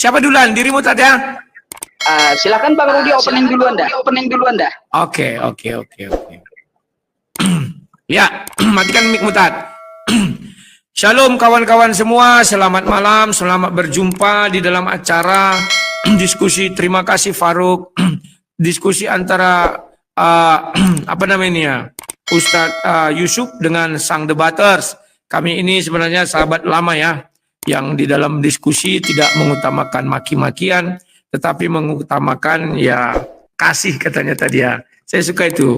Siapa duluan? Dirimu tadi ya? Silakan Bang Rudi opening duluan dah. Oke. Ya, matikan mic Mutat. Shalom kawan-kawan semua, selamat malam, selamat berjumpa di dalam acara diskusi. Terima kasih Faruk. Diskusi antara apa namanya, Ustadz Yusuf dengan sang debaters. Kami ini sebenarnya sahabat lama ya, yang di dalam diskusi tidak mengutamakan maki-makian, tetapi mengutamakan ya kasih katanya tadi ya. Saya suka itu.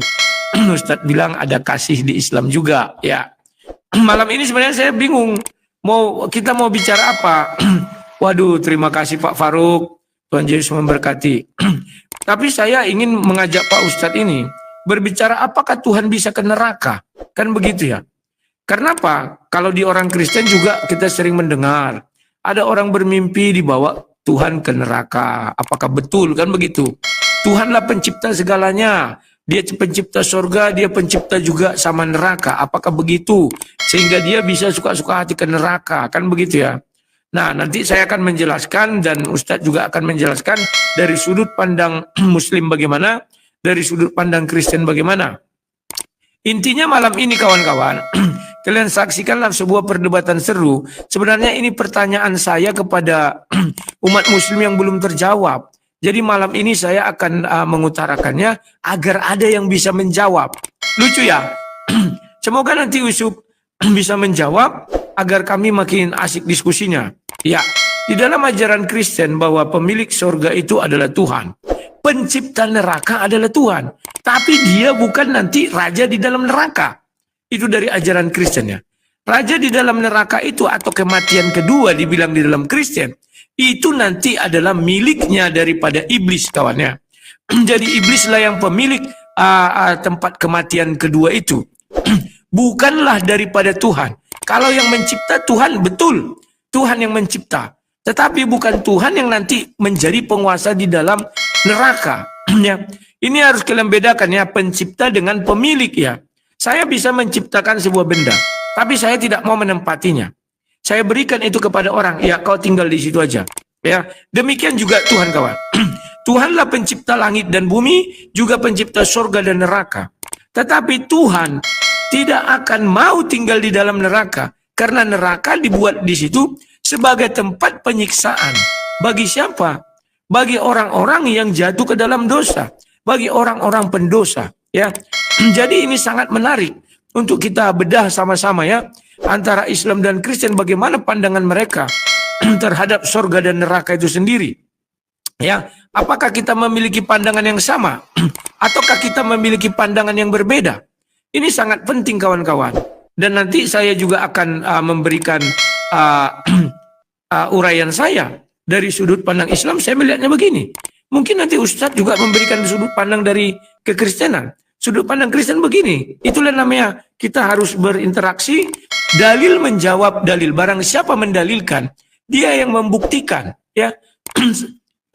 Ustadz bilang ada kasih di Islam juga ya. Malam ini sebenarnya saya bingung kita mau bicara apa. Waduh, terima kasih Pak Faruk, Tuhan Yesus memberkati. Tapi saya ingin mengajak Pak Ustadz ini berbicara apakah Tuhan bisa ke neraka, kan begitu ya. Karena apa? Kalau di orang Kristen juga kita sering mendengar ada orang bermimpi dibawa Tuhan ke neraka. Apakah betul, kan begitu? Tuhanlah pencipta segalanya. Dia pencipta surga, dia pencipta juga sama neraka. Apakah begitu? Sehingga dia bisa suka-suka hati ke neraka. Kan begitu ya? Nah, nanti saya akan menjelaskan dan Ustadz juga akan menjelaskan dari sudut pandang Muslim bagaimana, dari sudut pandang Kristen bagaimana. Intinya malam ini kawan-kawan, kalian saksikanlah sebuah perdebatan seru. Sebenarnya ini pertanyaan saya kepada umat Muslim yang belum terjawab. Jadi malam ini saya akan mengutarakannya agar ada yang bisa menjawab. Lucu ya? Semoga nanti Yusuf bisa menjawab agar kami makin asik diskusinya. Ya, di dalam ajaran Kristen bahwa pemilik surga itu adalah Tuhan. Pencipta neraka adalah Tuhan. Tapi dia bukan nanti raja di dalam neraka. Itu dari ajaran Kristen ya. Raja di dalam neraka itu atau kematian kedua dibilang di dalam Kristen, itu nanti adalah miliknya daripada iblis kawannya. Jadi iblislah yang pemilik tempat kematian kedua itu. Bukanlah daripada Tuhan. Kalau yang mencipta Tuhan, betul. Tuhan yang mencipta. Tetapi bukan Tuhan yang nanti menjadi penguasa di dalam neraka. Ya. Ini harus kalian bedakan ya, pencipta dengan pemilik ya. Saya bisa menciptakan sebuah benda, tapi saya tidak mau menempatinya. Saya berikan itu kepada orang, ya kau tinggal di situ aja. Ya, demikian juga Tuhan kawan. Tuhanlah pencipta langit dan bumi, juga pencipta surga dan neraka. Tetapi Tuhan tidak akan mau tinggal di dalam neraka, karena neraka dibuat di situ sebagai tempat penyiksaan. Bagi siapa? Bagi orang-orang yang jatuh ke dalam dosa, bagi orang-orang pendosa. Ya, jadi ini sangat menarik untuk kita bedah sama-sama ya, antara Islam dan Kristen bagaimana pandangan mereka terhadap surga dan neraka itu sendiri. Ya, apakah kita memiliki pandangan yang sama ataukah kita memiliki pandangan yang berbeda? Ini sangat penting kawan-kawan. Dan nanti saya juga akan memberikan uraian saya dari sudut pandang Islam. Saya melihatnya begini. Mungkin nanti Ustadz juga memberikan sudut pandang dari kekristenan. Sudut pandang Kristen begini. Itulah namanya kita harus berinteraksi. Dalil menjawab dalil. Barang siapa mendalilkan, dia yang membuktikan. Ya,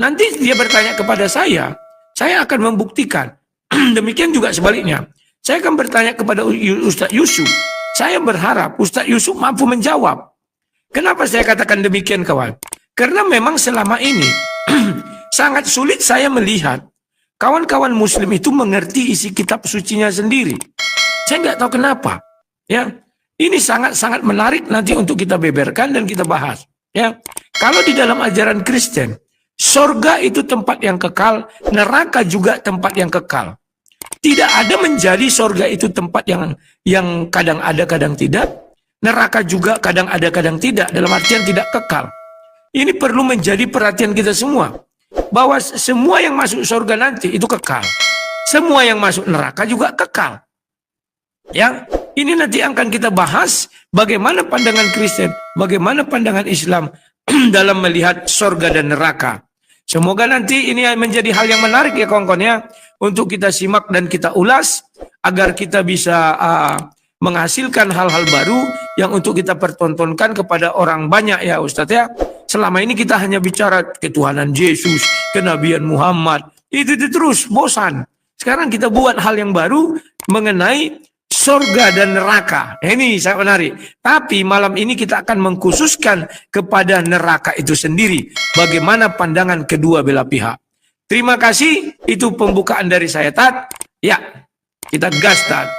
nanti dia bertanya kepada saya akan membuktikan. Demikian juga sebaliknya. Saya akan bertanya kepada Ustadz Yusuf. Saya berharap Ustadz Yusuf mampu menjawab. Kenapa saya katakan demikian kawan? Karena memang selama ini sangat sulit saya melihat kawan-kawan Muslim itu mengerti isi kitab sucinya sendiri. Saya nggak tahu kenapa. Ya, ini sangat-sangat menarik nanti untuk kita beberkan dan kita bahas. Ya, kalau di dalam ajaran Kristen, surga itu tempat yang kekal, neraka juga tempat yang kekal. Tidak ada menjadi surga itu tempat yang kadang ada, kadang tidak. Neraka juga kadang ada, kadang tidak. Dalam artian tidak kekal. Ini perlu menjadi perhatian kita semua. Bahwa semua yang masuk surga nanti itu kekal. Semua yang masuk neraka juga kekal. Ya, ini nanti akan kita bahas bagaimana pandangan Kristen, bagaimana pandangan Islam dalam melihat surga dan neraka. Semoga nanti ini menjadi hal yang menarik ya kawan-kawan ya, untuk kita simak dan kita ulas agar kita bisa menghasilkan hal-hal baru yang untuk kita pertontonkan kepada orang banyak ya Ustadz ya. Selama ini kita hanya bicara ketuhanan Yesus, kenabian Muhammad, itu terus bosan. Sekarang kita buat hal yang baru mengenai surga dan neraka. Ini sangat menarik. Tapi malam ini kita akan mengkhususkan kepada neraka itu sendiri. Bagaimana pandangan kedua belah pihak. Terima kasih. Itu pembukaan dari saya, Tat. Ya, kita gas, Tat.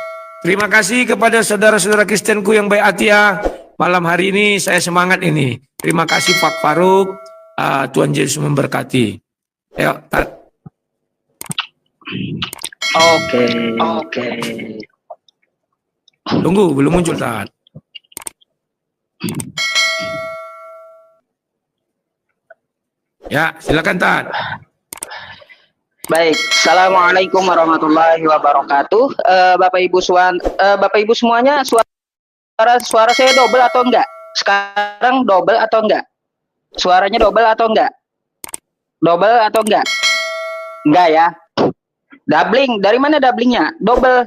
Terima kasih kepada saudara-saudara Kristenku yang baik hati ya. Malam hari ini saya semangat ini. Terima kasih Pak Faruk. Tuhan Yesus memberkati. Ayo, Tat. Oke. Tunggu, belum muncul, Tat. Ya, silakan, Tat. Baik, Assalamualaikum warahmatullahi wabarakatuh. Bapak Ibu semuanya, suara saya double atau enggak? Sekarang double atau enggak? Suaranya double atau enggak? Double atau enggak? Enggak ya? Doubling, dari mana doublingnya? Double,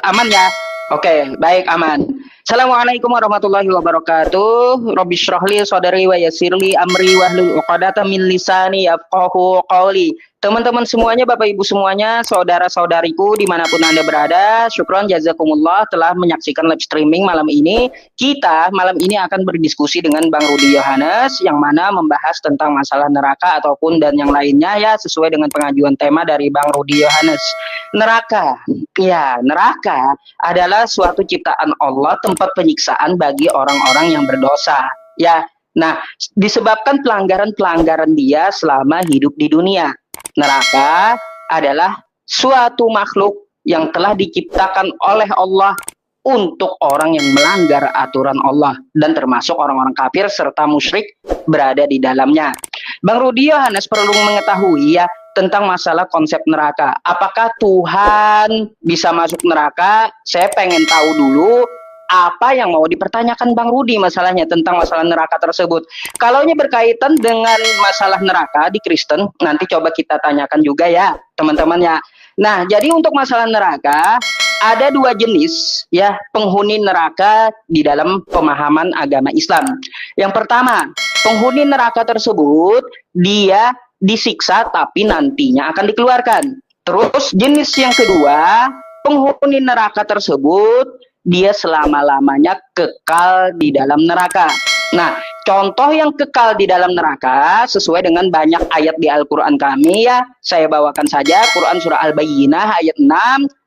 aman ya? Oke, baik, aman. Assalamualaikum warahmatullahi wabarakatuh. Robbi syrahli sadri wa yassirli amri wahlul 'uqdatam min lisani yafqahu qawli. Teman-teman semuanya, Bapak Ibu semuanya, saudara-saudariku dimanapun Anda berada, syukron jazakumullah telah menyaksikan live streaming malam ini. Kita malam ini akan berdiskusi dengan Bang Rudi Yohanes yang mana membahas tentang masalah neraka ataupun dan yang lainnya ya sesuai dengan pengajuan tema dari Bang Rudi Yohanes. Neraka, ya neraka adalah suatu ciptaan Allah, tempat penyiksaan bagi orang-orang yang berdosa. Ya, nah disebabkan pelanggaran-pelanggaran dia selama hidup di dunia. Neraka adalah suatu makhluk yang telah diciptakan oleh Allah untuk orang yang melanggar aturan Allah dan termasuk orang-orang kafir serta musyrik berada di dalamnya. Bang Rudi Yohanes perlu mengetahui ya tentang masalah konsep neraka. Apakah Tuhan bisa masuk neraka? Saya pengen tahu dulu apa yang mau dipertanyakan Bang Rudi masalahnya tentang masalah neraka tersebut. Kalau ini berkaitan dengan masalah neraka di Kristen, nanti coba kita tanyakan juga ya teman-teman ya. Nah, jadi untuk masalah neraka ada dua jenis ya penghuni neraka di dalam pemahaman agama Islam. Yang pertama, penghuni neraka tersebut dia disiksa tapi nantinya akan dikeluarkan. Terus jenis yang kedua, penghuni neraka tersebut dia selama-lamanya kekal di dalam neraka. Nah, contoh yang kekal di dalam neraka sesuai dengan banyak ayat di Al-Quran kami ya. Saya bawakan saja Quran surah Al-Bayyinah ayat 6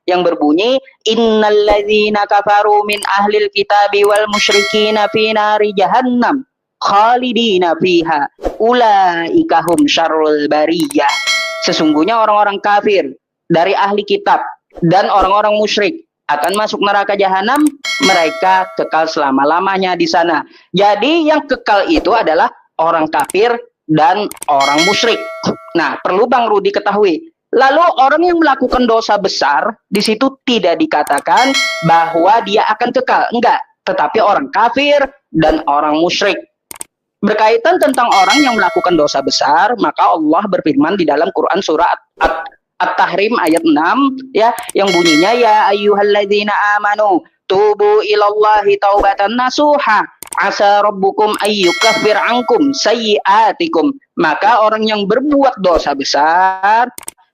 yang berbunyi innalladzina kafaru min ahlil kitabi wal musyrikina fi nari jahannam khalidina fiha ulaika hum syarrul bariyah. Sesungguhnya orang-orang kafir dari ahli kitab dan orang-orang musyrik akan masuk neraka jahanam, mereka kekal selama-lamanya di sana. Jadi yang kekal itu adalah orang kafir dan orang musyrik. Nah, perlu Bang Rudi ketahui. Lalu orang yang melakukan dosa besar, di situ tidak dikatakan bahwa dia akan kekal. Enggak, tetapi orang kafir dan orang musyrik. Berkaitan tentang orang yang melakukan dosa besar, maka Allah berfirman di dalam Quran surah At-Tahrim ayat 6 ya yang bunyinya ya ayyuhalladzina amanu tubu ilallahi taubatan nasuha asa rabbukum ayyukaffir ankum sayyiatikum. Maka orang yang berbuat dosa besar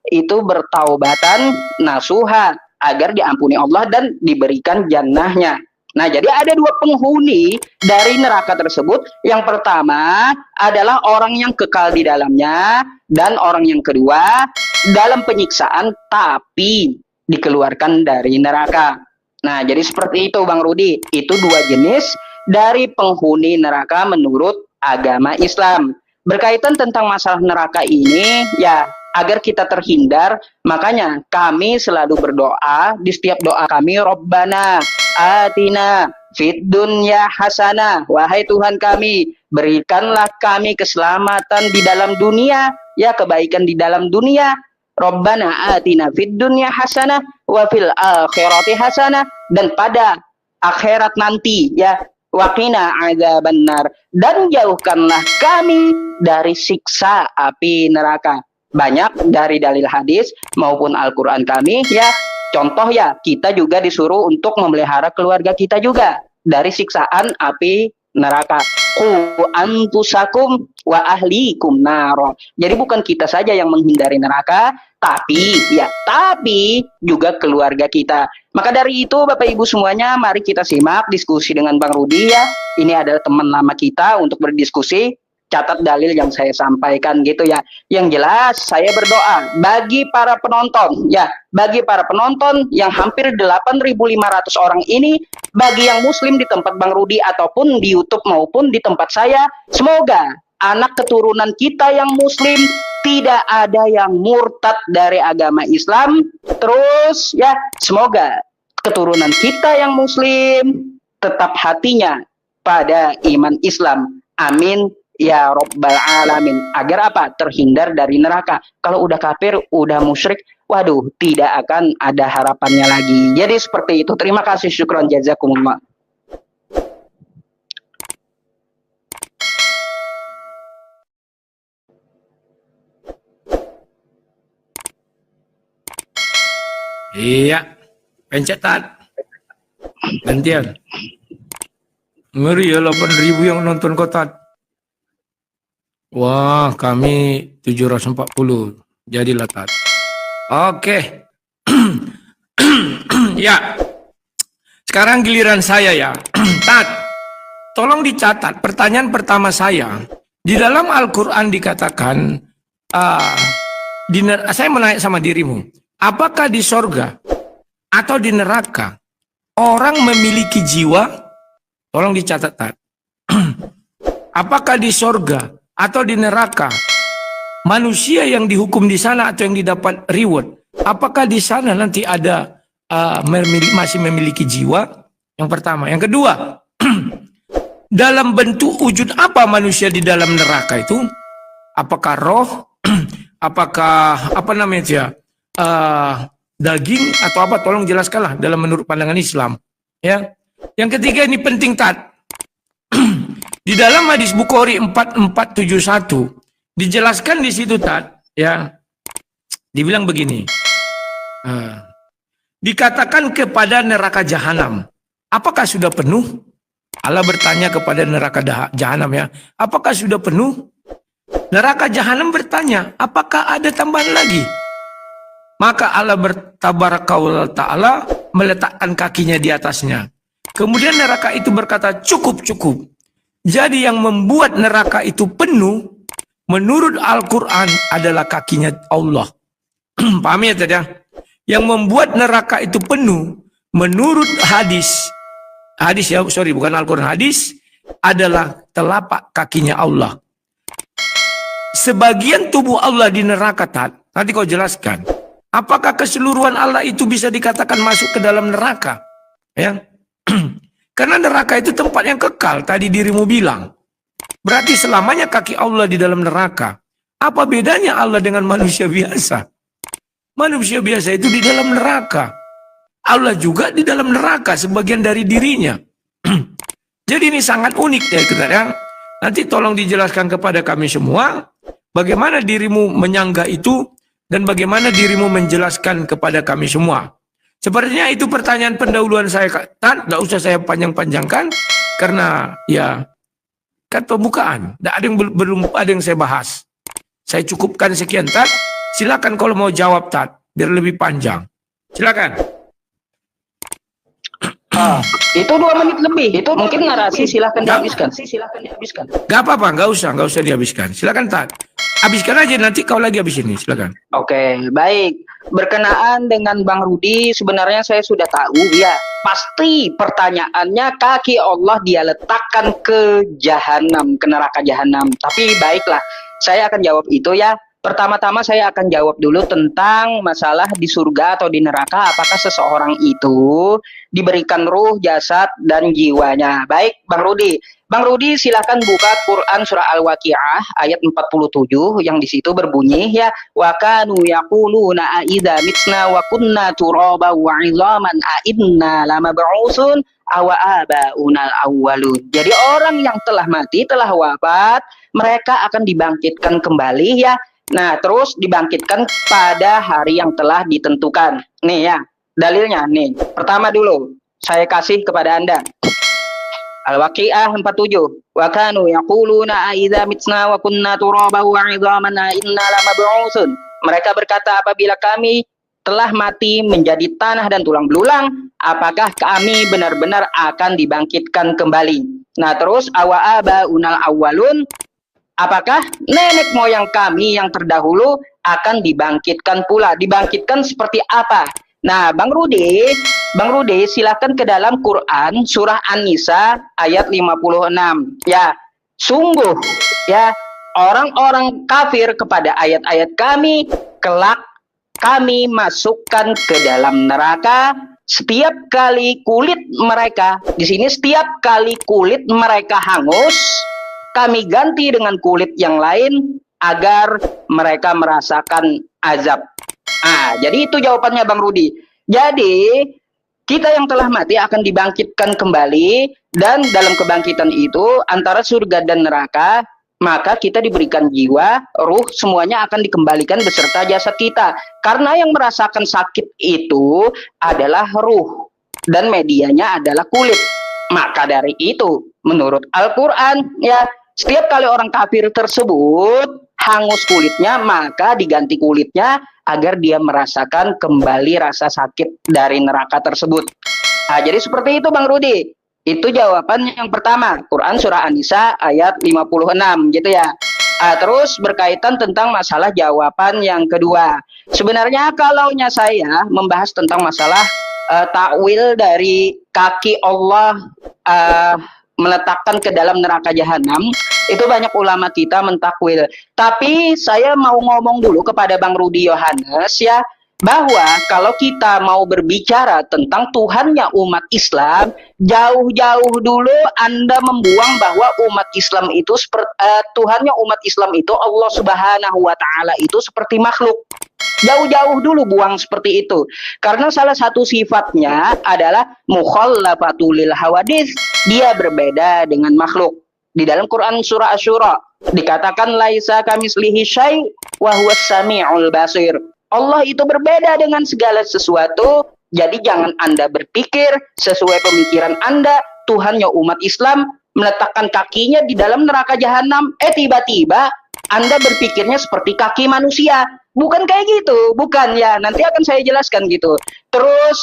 itu bertaubatan nasuha agar diampuni Allah dan diberikan jannahnya. Nah, jadi ada dua penghuni dari neraka tersebut. Yang pertama adalah orang yang kekal di dalamnya dan orang yang kedua dalam penyiksaan tapi dikeluarkan dari neraka. Nah, jadi seperti itu Bang Rudi. Itu dua jenis dari penghuni neraka menurut agama Islam. Berkaitan tentang masalah neraka ini ya agar kita terhindar, makanya kami selalu berdoa di setiap doa kami, Rabbana atina fid dunya hasanah. Wahai Tuhan kami, berikanlah kami keselamatan di dalam dunia, ya kebaikan di dalam dunia. Rabbana atina fid dunya hasanah wa fil akhirati hasanah, dan pada akhirat nanti ya waqina adzabannar, dan jauhkanlah kami dari siksa api neraka. Banyak dari dalil hadis maupun Al-Quran kami ya. Contoh ya, kita juga disuruh untuk memelihara keluarga kita juga dari siksaan api neraka. Qu anfusakum wa ahlikum naro. Jadi bukan kita saja yang menghindari neraka, tapi juga keluarga kita. Maka dari itu Bapak Ibu semuanya, mari kita simak diskusi dengan Bang Rudi ya. Ini adalah teman lama kita untuk berdiskusi. Catat dalil yang saya sampaikan gitu ya. Yang jelas saya berdoa bagi para penonton ya, bagi para penonton yang hampir 8.500 orang ini, bagi yang muslim di tempat Bang Rudi ataupun di YouTube maupun di tempat saya, semoga anak keturunan kita yang muslim tidak ada yang murtad dari agama Islam. Terus ya, semoga keturunan kita yang muslim tetap hatinya pada iman Islam. Amin ya Rabbal Alamin. Agar apa? Terhindar dari neraka. Kalau udah kafir, udah musyrik, waduh, tidak akan ada harapannya lagi. Jadi seperti itu. Terima kasih, syukron, jazakumullah. Iya, pencet Tat. Gantian. Ngeri ya 8.000 yang nonton kau Tat. Wah, kami 740. Jadilah Tat. Oke. Ya. Sekarang giliran saya ya. Tat, tolong dicatat pertanyaan pertama saya. Di dalam Al-Quran dikatakan, saya menanya sama dirimu, apakah di sorga atau di neraka orang memiliki jiwa? Tolong dicatat Tat. Apakah di sorga atau di neraka manusia yang dihukum di sana atau yang didapat reward, apakah di sana nanti ada masih memiliki jiwa? Yang pertama. Yang kedua, dalam bentuk wujud apa manusia di dalam neraka itu? Apakah roh? Apakah apa namanya daging atau apa? Tolong jelaskanlah dalam menurut pandangan Islam. Ya. Yang ketiga ini penting Tat. Di dalam hadis Bukhari 4471 dijelaskan di situ Tat, ya. Dibilang begini. Dikatakan kepada neraka jahanam, apakah sudah penuh? Allah bertanya kepada neraka jahanam ya, apakah sudah penuh? Neraka jahanam bertanya, apakah ada tambahan lagi? Maka Allah bertabaraka ta'ala meletakkan kakinya di atasnya. Kemudian neraka itu berkata, cukup. Jadi yang membuat neraka itu penuh, menurut Al-Quran adalah kakinya Allah. Paham ya tadi? Yang membuat neraka itu penuh, menurut hadis ya, bukan Al-Quran, hadis adalah telapak kakinya Allah. Sebagian tubuh Allah di neraka, nanti kau jelaskan. Apakah keseluruhan Allah itu bisa dikatakan masuk ke dalam neraka? Ya. Karena neraka itu tempat yang kekal, tadi dirimu bilang. Berarti selamanya kaki Allah di dalam neraka. Apa bedanya Allah dengan manusia biasa? Manusia biasa itu di dalam neraka. Allah juga di dalam neraka, sebagian dari dirinya. Jadi ini sangat unik ya. Nanti tolong dijelaskan kepada kami semua, bagaimana dirimu menyangga itu, dan bagaimana dirimu menjelaskan kepada kami semua. Sepertinya itu pertanyaan pendahuluan saya, Tan. Nggak usah saya panjang-panjangkan, karena ya kan pembukaan. Belum ada yang saya bahas. Saya cukupkan sekian, Tan. Silakan kalau mau jawab, Tan, biar lebih panjang. Silakan. Itu 2 menit lebih. Itu mungkin narasi, silahkan dihabiskan. Gak apa-apa, nggak usah dihabiskan. Silakan, Tan. Habiskan aja, nanti kau lagi habis ini. Silakan. Oke, baik. Berkenaan dengan Bang Rudi, sebenarnya saya sudah tahu ya, pasti pertanyaannya kaki Allah dia letakkan ke jahanam, ke neraka jahanam. Tapi baiklah, saya akan jawab itu ya. Pertama-tama saya akan jawab dulu tentang masalah di surga atau di neraka, apakah seseorang itu diberikan ruh, jasad, dan jiwanya. Baik, Bang Rudi. Bang Rudi silahkan buka Quran surah Al-Waqi'ah ayat 47 yang di situ berbunyi ya, wa kanu yaquluna a idza mitna wa kunna turaba wa 'idhaman a inna lamab'utsun aw abaunal awwalun. Jadi orang yang telah mati, telah wafat, mereka akan dibangkitkan kembali ya. Nah, terus dibangkitkan pada hari yang telah ditentukan. Nih ya, dalilnya nih. Pertama dulu, saya kasih kepada Anda. Al-Waqiah 47. Wa kanu yaquluna a idza mitna wa kunna turaban wa 'idhaman a inna lamab'utsun. Mereka berkata, apabila kami telah mati menjadi tanah dan tulang belulang, apakah kami benar-benar akan dibangkitkan kembali? Nah, terus awa aba unal awwalun, apakah nenek moyang kami yang terdahulu akan dibangkitkan pula? Dibangkitkan seperti apa? Nah, Bang Rudi silakan ke dalam Quran surah An-Nisa ayat 56. Ya, sungguh ya orang-orang kafir kepada ayat-ayat kami kelak kami masukkan ke dalam neraka setiap kali kulit mereka, di sini setiap kali kulit mereka hangus, kami ganti dengan kulit yang lain agar mereka merasakan azab. Jadi itu jawabannya Bang Rudi. Jadi kita yang telah mati akan dibangkitkan kembali, dan dalam kebangkitan itu antara surga dan neraka, maka kita diberikan jiwa, ruh, semuanya akan dikembalikan beserta jasad kita. Karena yang merasakan sakit itu adalah ruh dan medianya adalah kulit. Maka dari itu, menurut Al-Quran, ya, setiap kali orang kafir tersebut hangus kulitnya, maka diganti kulitnya agar dia merasakan kembali rasa sakit dari neraka tersebut. Jadi seperti itu Bang Rudi. Itu jawaban yang pertama, Quran surah An-Nisa ayat 56 gitu ya. Terus berkaitan tentang masalah jawaban yang kedua. Sebenarnya kalaunya saya membahas tentang masalah takwil dari kaki Allah meletakkan ke dalam neraka jahanam, itu banyak ulama kita mentakwil. Tapi saya mau ngomong dulu kepada Bang Rudi Yohanes ya, bahwa kalau kita mau berbicara tentang Tuhannya umat Islam, jauh-jauh dulu Anda membuang bahwa umat Islam itu Tuhannya umat Islam itu Allah Subhanahu wa taala itu seperti makhluk. Jauh-jauh dulu buang seperti itu. Karena salah satu sifatnya adalah mukhallafatul lil hawadits, dia berbeda dengan makhluk. Di dalam Quran surah Asy-Syura dikatakan laisa kamislihi syai' wa huwas samiul basir. Allah itu berbeda dengan segala sesuatu. Jadi jangan Anda berpikir sesuai pemikiran Anda Tuhannya umat Islam meletakkan kakinya di dalam neraka jahanam. Tiba-tiba Anda berpikirnya seperti kaki manusia. Bukan kayak gitu, bukan ya. Nanti akan saya jelaskan gitu. Terus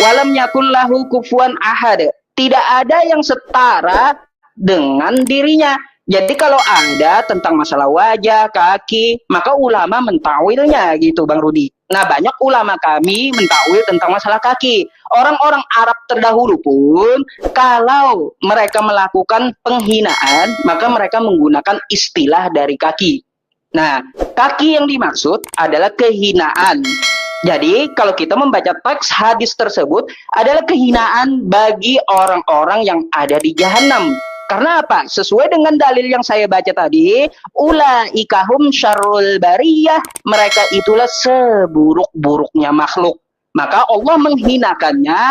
walam yakul lahu kufuwan ahad. Tidak ada yang setara dengan dirinya. Jadi kalau ada tentang masalah wajah, kaki, maka ulama mentawilnya gitu Bang Rudi. Nah, banyak ulama kami mentawil tentang masalah kaki. Orang-orang Arab terdahulu pun kalau mereka melakukan penghinaan, maka mereka menggunakan istilah dari kaki. Nah, kaki yang dimaksud adalah kehinaan. Jadi, kalau kita membaca teks hadis tersebut adalah kehinaan bagi orang-orang yang ada di jahanam. Karena apa? Sesuai dengan dalil yang saya baca tadi, ulaikahum syarrul bariyah, mereka itulah seburuk-buruknya makhluk. Maka Allah menghinakannya.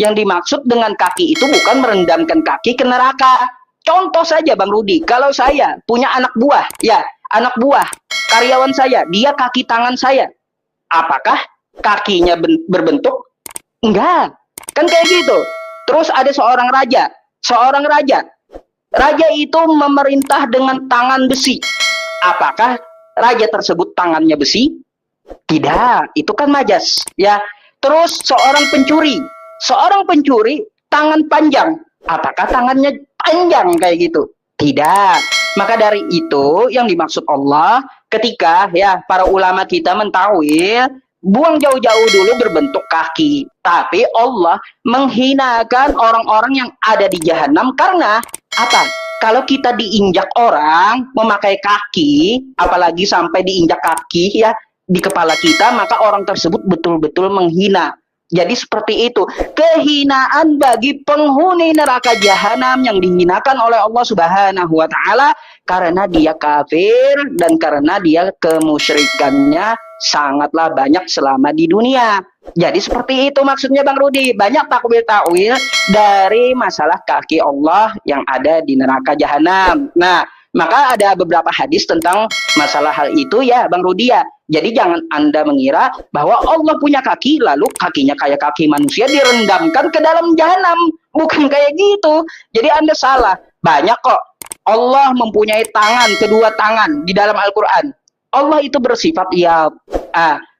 Yang dimaksud dengan kaki itu bukan merendamkan kaki ke neraka. Contoh saja Bang Rudi, kalau saya punya anak buah, ya, anak buah karyawan saya, dia kaki tangan saya, apakah kakinya berbentuk? Enggak, kan kayak gitu. Terus ada seorang raja itu memerintah dengan tangan besi, apakah raja tersebut tangannya besi? Tidak, itu kan majas ya. Terus seorang pencuri tangan panjang, apakah tangannya panjang kayak gitu? Tidak. Maka dari itu yang dimaksud Allah ketika ya para ulama kita mentawil, buang jauh-jauh dulu berbentuk kaki. Tapi Allah menghinakan orang-orang yang ada di jahanam karena apa? Kalau kita diinjak orang memakai kaki, apalagi sampai diinjak kaki ya di kepala kita, maka orang tersebut betul-betul menghina. Jadi seperti itu, kehinaan bagi penghuni neraka jahanam yang dihinakan oleh Allah Subhanahu wa taala karena dia kafir dan karena dia kemusyrikannya sangatlah banyak selama di dunia. Jadi seperti itu maksudnya Bang Rudi, banyak takwil-takwil dari masalah kaki Allah yang ada di neraka jahanam. Nah, Maka ada beberapa hadis tentang masalah hal itu ya Bang Rudi ya. Jadi jangan Anda mengira bahwa Allah punya kaki lalu kakinya kayak kaki manusia direndamkan ke dalam jahanam. Bukan kayak gitu. Jadi Anda salah. Banyak kok. Allah mempunyai tangan, kedua tangan di dalam Al-Quran. Allah itu bersifat ya.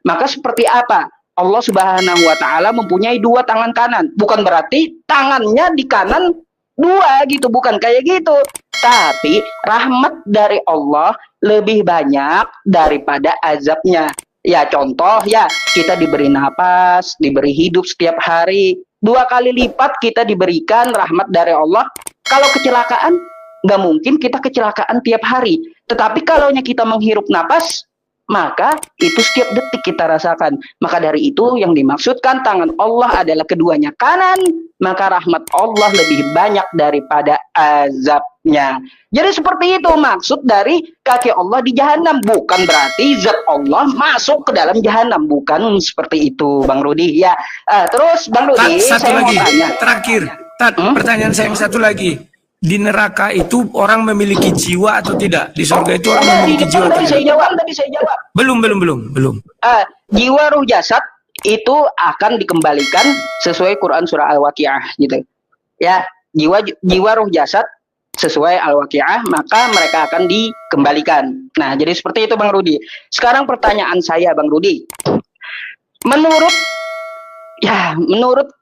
Maka seperti apa? Allah Subhanahu wa Ta'ala mempunyai dua tangan kanan. Bukan berarti tangannya di kanan dua gitu, bukan kayak gitu. Tapi rahmat dari Allah lebih banyak daripada azabnya. Ya contoh ya, kita diberi napas, diberi hidup setiap hari. 2 kali lipat kita diberikan rahmat dari Allah. Kalau kecelakaan, nggak mungkin kita kecelakaan tiap hari. Tetapi kalau kita menghirup napas, maka itu setiap detik kita rasakan. Maka dari itu yang dimaksudkan tangan Allah adalah keduanya kanan, maka rahmat Allah lebih banyak daripada azabnya. Jadi seperti itu maksud dari kaki Allah di jahanam. Bukan berarti zat Allah masuk ke dalam jahanam. Bukan seperti itu Bang Rudi ya. Terus Bang Rudi, Satu saya lagi, mau tanya. terakhir. Pertanyaan saya yang satu lagi. Di neraka itu orang memiliki jiwa atau tidak? Di surga itu orang memiliki jiwa atau Tadi saya tidak? jawab. Belum. Jiwa ruh jasad itu akan dikembalikan sesuai Quran surah Al-Waqiah gitu. Ya, jiwa ruh jasad sesuai Al-Waqiah maka mereka akan dikembalikan. Nah, jadi seperti itu Bang Rudi. Sekarang pertanyaan saya Bang Rudi. Menurut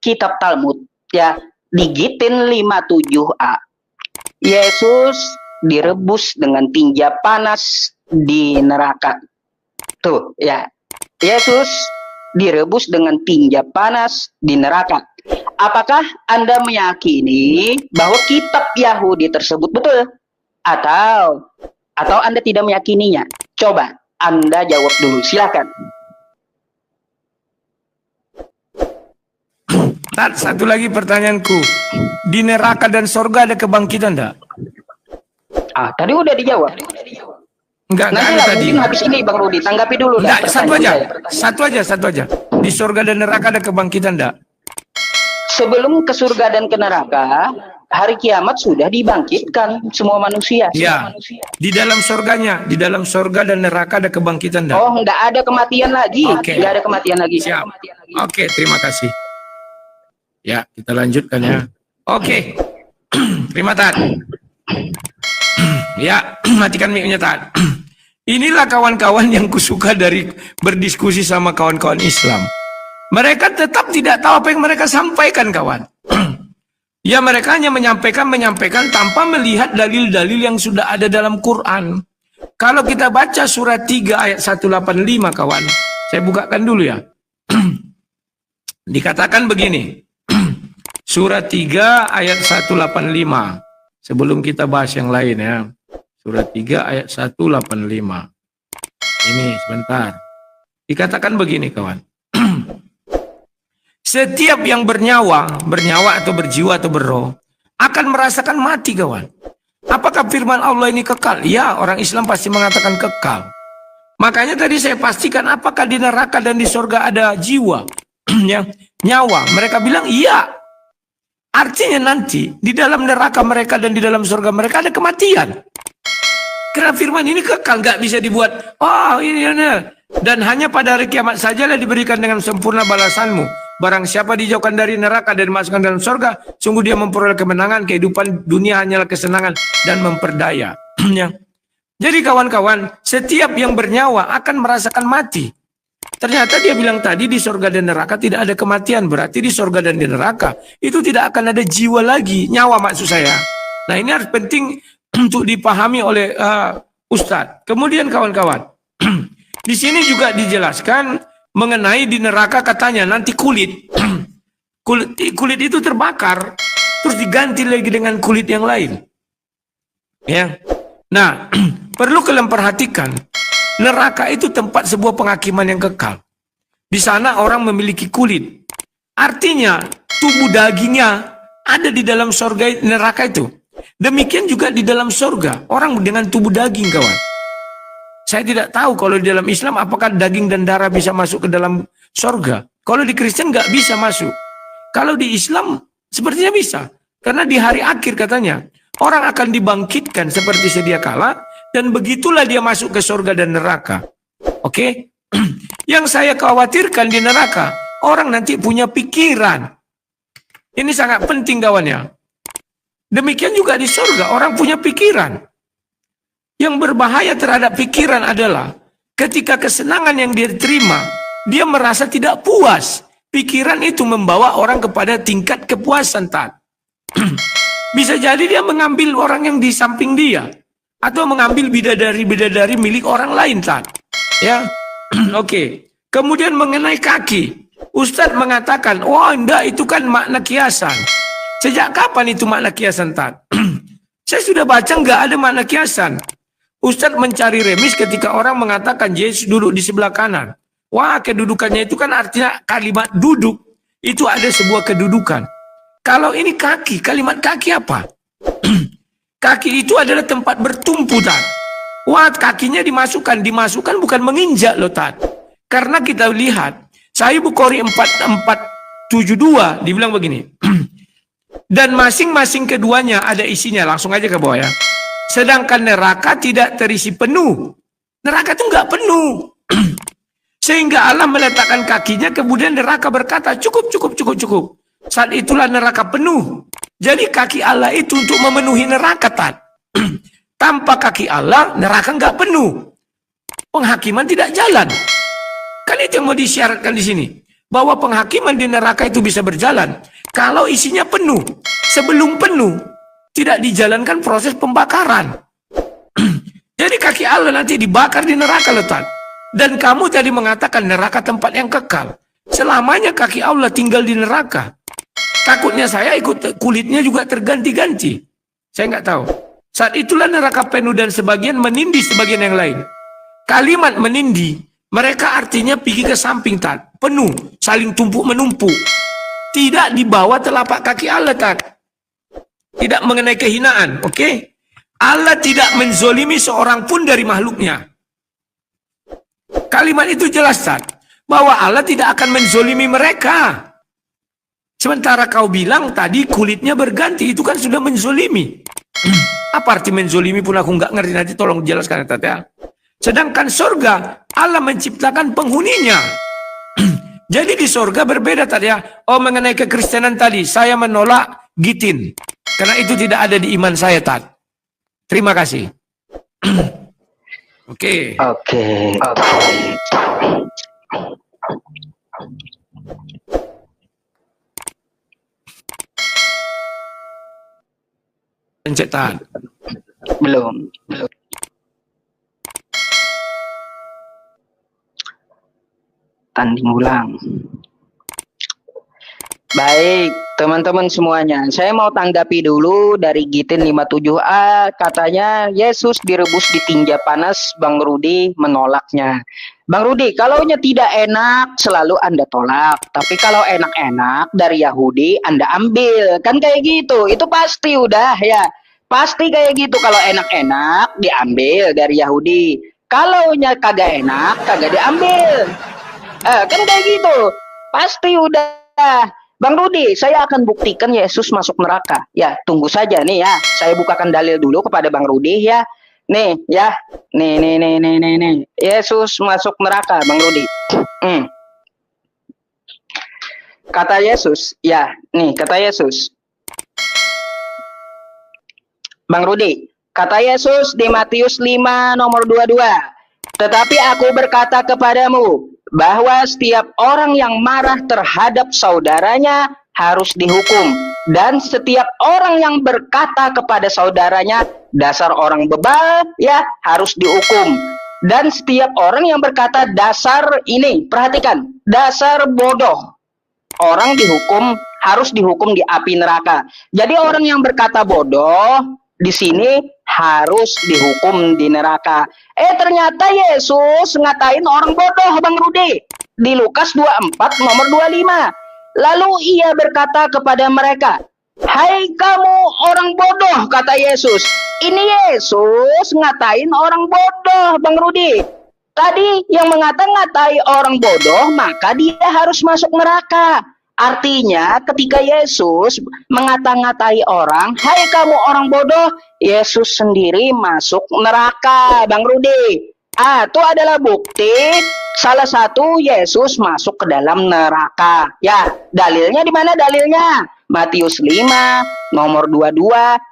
kitab Talmud ya di Gitin 57a Yesus direbus dengan tinja panas di neraka. Tuh ya. Yesus direbus dengan tinja panas di neraka. Apakah Anda meyakini bahwa kitab Yahudi tersebut betul? Atau Anda tidak meyakininya? Coba Anda jawab dulu, silakan. Satu lagi pertanyaanku. Di neraka dan sorga ada kebangkitan enggak? Tadi udah dijawab. Enggak Nanti ada lah, tadi. mungkin habis ini Bang Rudi, tanggapi dulu. Enggak, satu saya. aja. Di sorga dan neraka ada kebangkitan enggak? Sebelum ke surga dan ke neraka, hari kiamat sudah dibangkitkan semua manusia. Ya. Di dalam sorganya, di dalam sorga dan neraka ada kebangkitan enggak? Oh, enggak ada kematian lagi. Oke. Enggak ada kematian lagi. Siap. Oke, terima kasih. Ya, kita lanjutkan ya. Oke. Terima Tat. Ya, matikan mic-nya Tat. Inilah kawan-kawan yang kusuka dari berdiskusi sama kawan-kawan Islam. Mereka tetap tidak tahu apa yang mereka sampaikan, kawan. Ya, mereka hanya menyampaikan tanpa melihat dalil-dalil yang sudah ada dalam Quran. Kalau kita baca surat 3 ayat 185, kawan. Saya bukakan dulu ya. Dikatakan begini. Surat 3 ayat 185. Sebelum kita bahas yang lain ya. Surat 3 ayat 185. Ini sebentar. Dikatakan begini kawan. Setiap yang bernyawa atau berjiwa atau berroh akan merasakan mati kawan. Apakah firman Allah ini kekal? Ya, orang Islam pasti mengatakan kekal. Makanya tadi saya pastikan apakah di neraka dan di surga ada jiwa, ya, nyawa. Mereka bilang iya. Artinya nanti di dalam neraka mereka dan di dalam surga mereka ada kematian. Karena firman ini kekal, nggak bisa dibuat. Oh ini. Dan hanya pada hari kiamat sajalah diberikan dengan sempurna balasanmu. Barang siapa dijauhkan dari neraka dan dimasukkan dalam surga, sungguh dia memperoleh kemenangan. Kehidupan dunia hanyalah kesenangan dan memperdaya. Jadi kawan-kawan, setiap yang bernyawa akan merasakan mati. Ternyata dia bilang tadi di surga dan neraka tidak ada kematian. Berarti di surga dan di neraka itu tidak akan ada jiwa lagi. Nyawa maksud saya. Nah ini harus penting untuk dipahami oleh Ustadz. Kemudian kawan-kawan. Di sini juga dijelaskan mengenai di neraka katanya nanti kulit. kulit itu terbakar. Terus diganti lagi dengan kulit yang lain. Ya. Nah perlu kalian perhatikan. Neraka itu tempat sebuah penghakiman yang kekal. Di sana orang memiliki kulit. Artinya tubuh dagingnya ada di dalam surga neraka itu. Demikian juga di dalam surga. Orang dengan tubuh daging kawan. Saya tidak tahu kalau di dalam Islam apakah daging dan darah bisa masuk ke dalam surga. Kalau di Kristen nggak bisa masuk. Kalau di Islam sepertinya bisa. Karena di hari akhir katanya. Orang akan dibangkitkan seperti sedia kala, dan begitulah dia masuk ke surga dan neraka. Oke? Yang saya khawatirkan di neraka, orang nanti punya pikiran. Ini sangat penting kawannya. Demikian juga di surga, orang punya pikiran. Yang berbahaya terhadap pikiran adalah ketika kesenangan yang dia terima, dia merasa tidak puas. Pikiran itu membawa orang kepada tingkat kepuasan, Tat. Bisa jadi dia mengambil orang yang di samping dia, atau mengambil bidadari-bidadari milik orang lain, Tat. Ya, oke. Kemudian mengenai kaki, Ustadz mengatakan, wah enggak, itu kan makna kiasan. Sejak kapan itu makna kiasan, Tat? Saya sudah baca enggak ada makna kiasan. Ustadz mencari remis ketika orang mengatakan Yesus duduk di sebelah kanan. Wah, kedudukannya itu kan artinya kalimat duduk. Itu ada sebuah kedudukan. Kalau ini kaki, kalimat kaki apa? Kaki itu adalah tempat bertumpu, Tat. Wah, kakinya dimasukkan bukan menginjak loh, Tat. Karena kita lihat, Sahih Bukhari 4472 dibilang begini. Dan masing-masing keduanya ada isinya, langsung aja ke bawah ya. Sedangkan neraka tidak terisi penuh. Neraka itu enggak penuh. Sehingga Allah meletakkan kakinya, kemudian neraka berkata, cukup. Saat itulah neraka penuh. Jadi kaki Allah itu untuk memenuhi neraka, Tat. Tanpa kaki Allah, neraka enggak penuh. Penghakiman tidak jalan. Kan itu yang mau disyaratkan di sini. Bahwa penghakiman di neraka itu bisa berjalan kalau isinya penuh. Sebelum penuh, tidak dijalankan proses pembakaran. Jadi kaki Allah nanti dibakar di neraka, Tat. Dan kamu tadi mengatakan neraka tempat yang kekal. Selamanya kaki Allah tinggal di neraka. Takutnya saya ikut kulitnya juga terganti-ganti. Saya nggak tahu. Saat itulah neraka penuh dan sebagian menindih sebagian yang lain. Kalimat menindih, mereka artinya pergi ke samping, Tat. Penuh, saling tumpuk menumpuk. Tidak di bawah telapak kaki Allah, Tat. Tidak mengenai kehinaan, oke? Allah tidak menzolimi seorang pun dari makhluknya. Kalimat itu jelas, Tat. Bahwa Allah tidak akan menzolimi mereka. Sementara kau bilang tadi kulitnya berganti, itu kan sudah menzolimi. Apa arti menzolimi pun aku nggak ngerti, nanti tolong jelaskan, Tat ya. Sedangkan surga, Allah menciptakan penghuninya. Jadi di surga berbeda, Tat ya. Oh, mengenai kekristenan tadi, saya menolak gitin. Karena itu tidak ada di iman saya, Tat. Terima kasih. Oke. Pencet, Tat. Belum. Tanding ulang. Baik, teman-teman semuanya. Saya mau tanggapi dulu dari Gitin 57A. Katanya Yesus direbus di tinja panas, Bang Rudi menolaknya. Bang Rudi, kalaunya tidak enak selalu Anda tolak. Tapi kalau enak-enak dari Yahudi Anda ambil. Kan kayak gitu. Itu pasti udah ya. Pasti kayak gitu. Kalau enak-enak diambil dari Yahudi. Kalaunya kagak enak, kagak diambil. Kan kayak gitu. Pasti udah. Bang Rudi, saya akan buktikan Yesus masuk neraka. Ya, tunggu saja nih ya. Saya bukakan dalil dulu kepada Bang Rudi ya. Nih ya. Nih. Yesus masuk neraka, Bang Rudi. Kata Yesus, ya. Nih, kata Yesus. Bang Rudi, kata Yesus di Matius 5 nomor 22. Tetapi aku berkata kepadamu, bahwa setiap orang yang marah terhadap saudaranya harus dihukum. Dan setiap orang yang berkata kepada saudaranya, dasar orang bebal, ya harus dihukum. Dan setiap orang yang berkata dasar ini, perhatikan, dasar bodoh, orang harus dihukum di api neraka. Jadi orang yang berkata bodoh, di sini harus dihukum di neraka. Ternyata Yesus ngatain orang bodoh, Bang Rudi. Di Lukas 24 nomor 25. Lalu ia berkata kepada mereka, hai kamu orang bodoh, kata Yesus. Ini Yesus ngatain orang bodoh, Bang Rudi. Tadi yang ngatai orang bodoh, maka dia harus masuk neraka. Artinya ketika Yesus mengata-ngatai orang, hai kamu orang bodoh, Yesus sendiri masuk neraka, Bang Rudi. Itu adalah bukti salah satu Yesus masuk ke dalam neraka. Ya, dalilnya di mana dalilnya? Matius 5, nomor 22,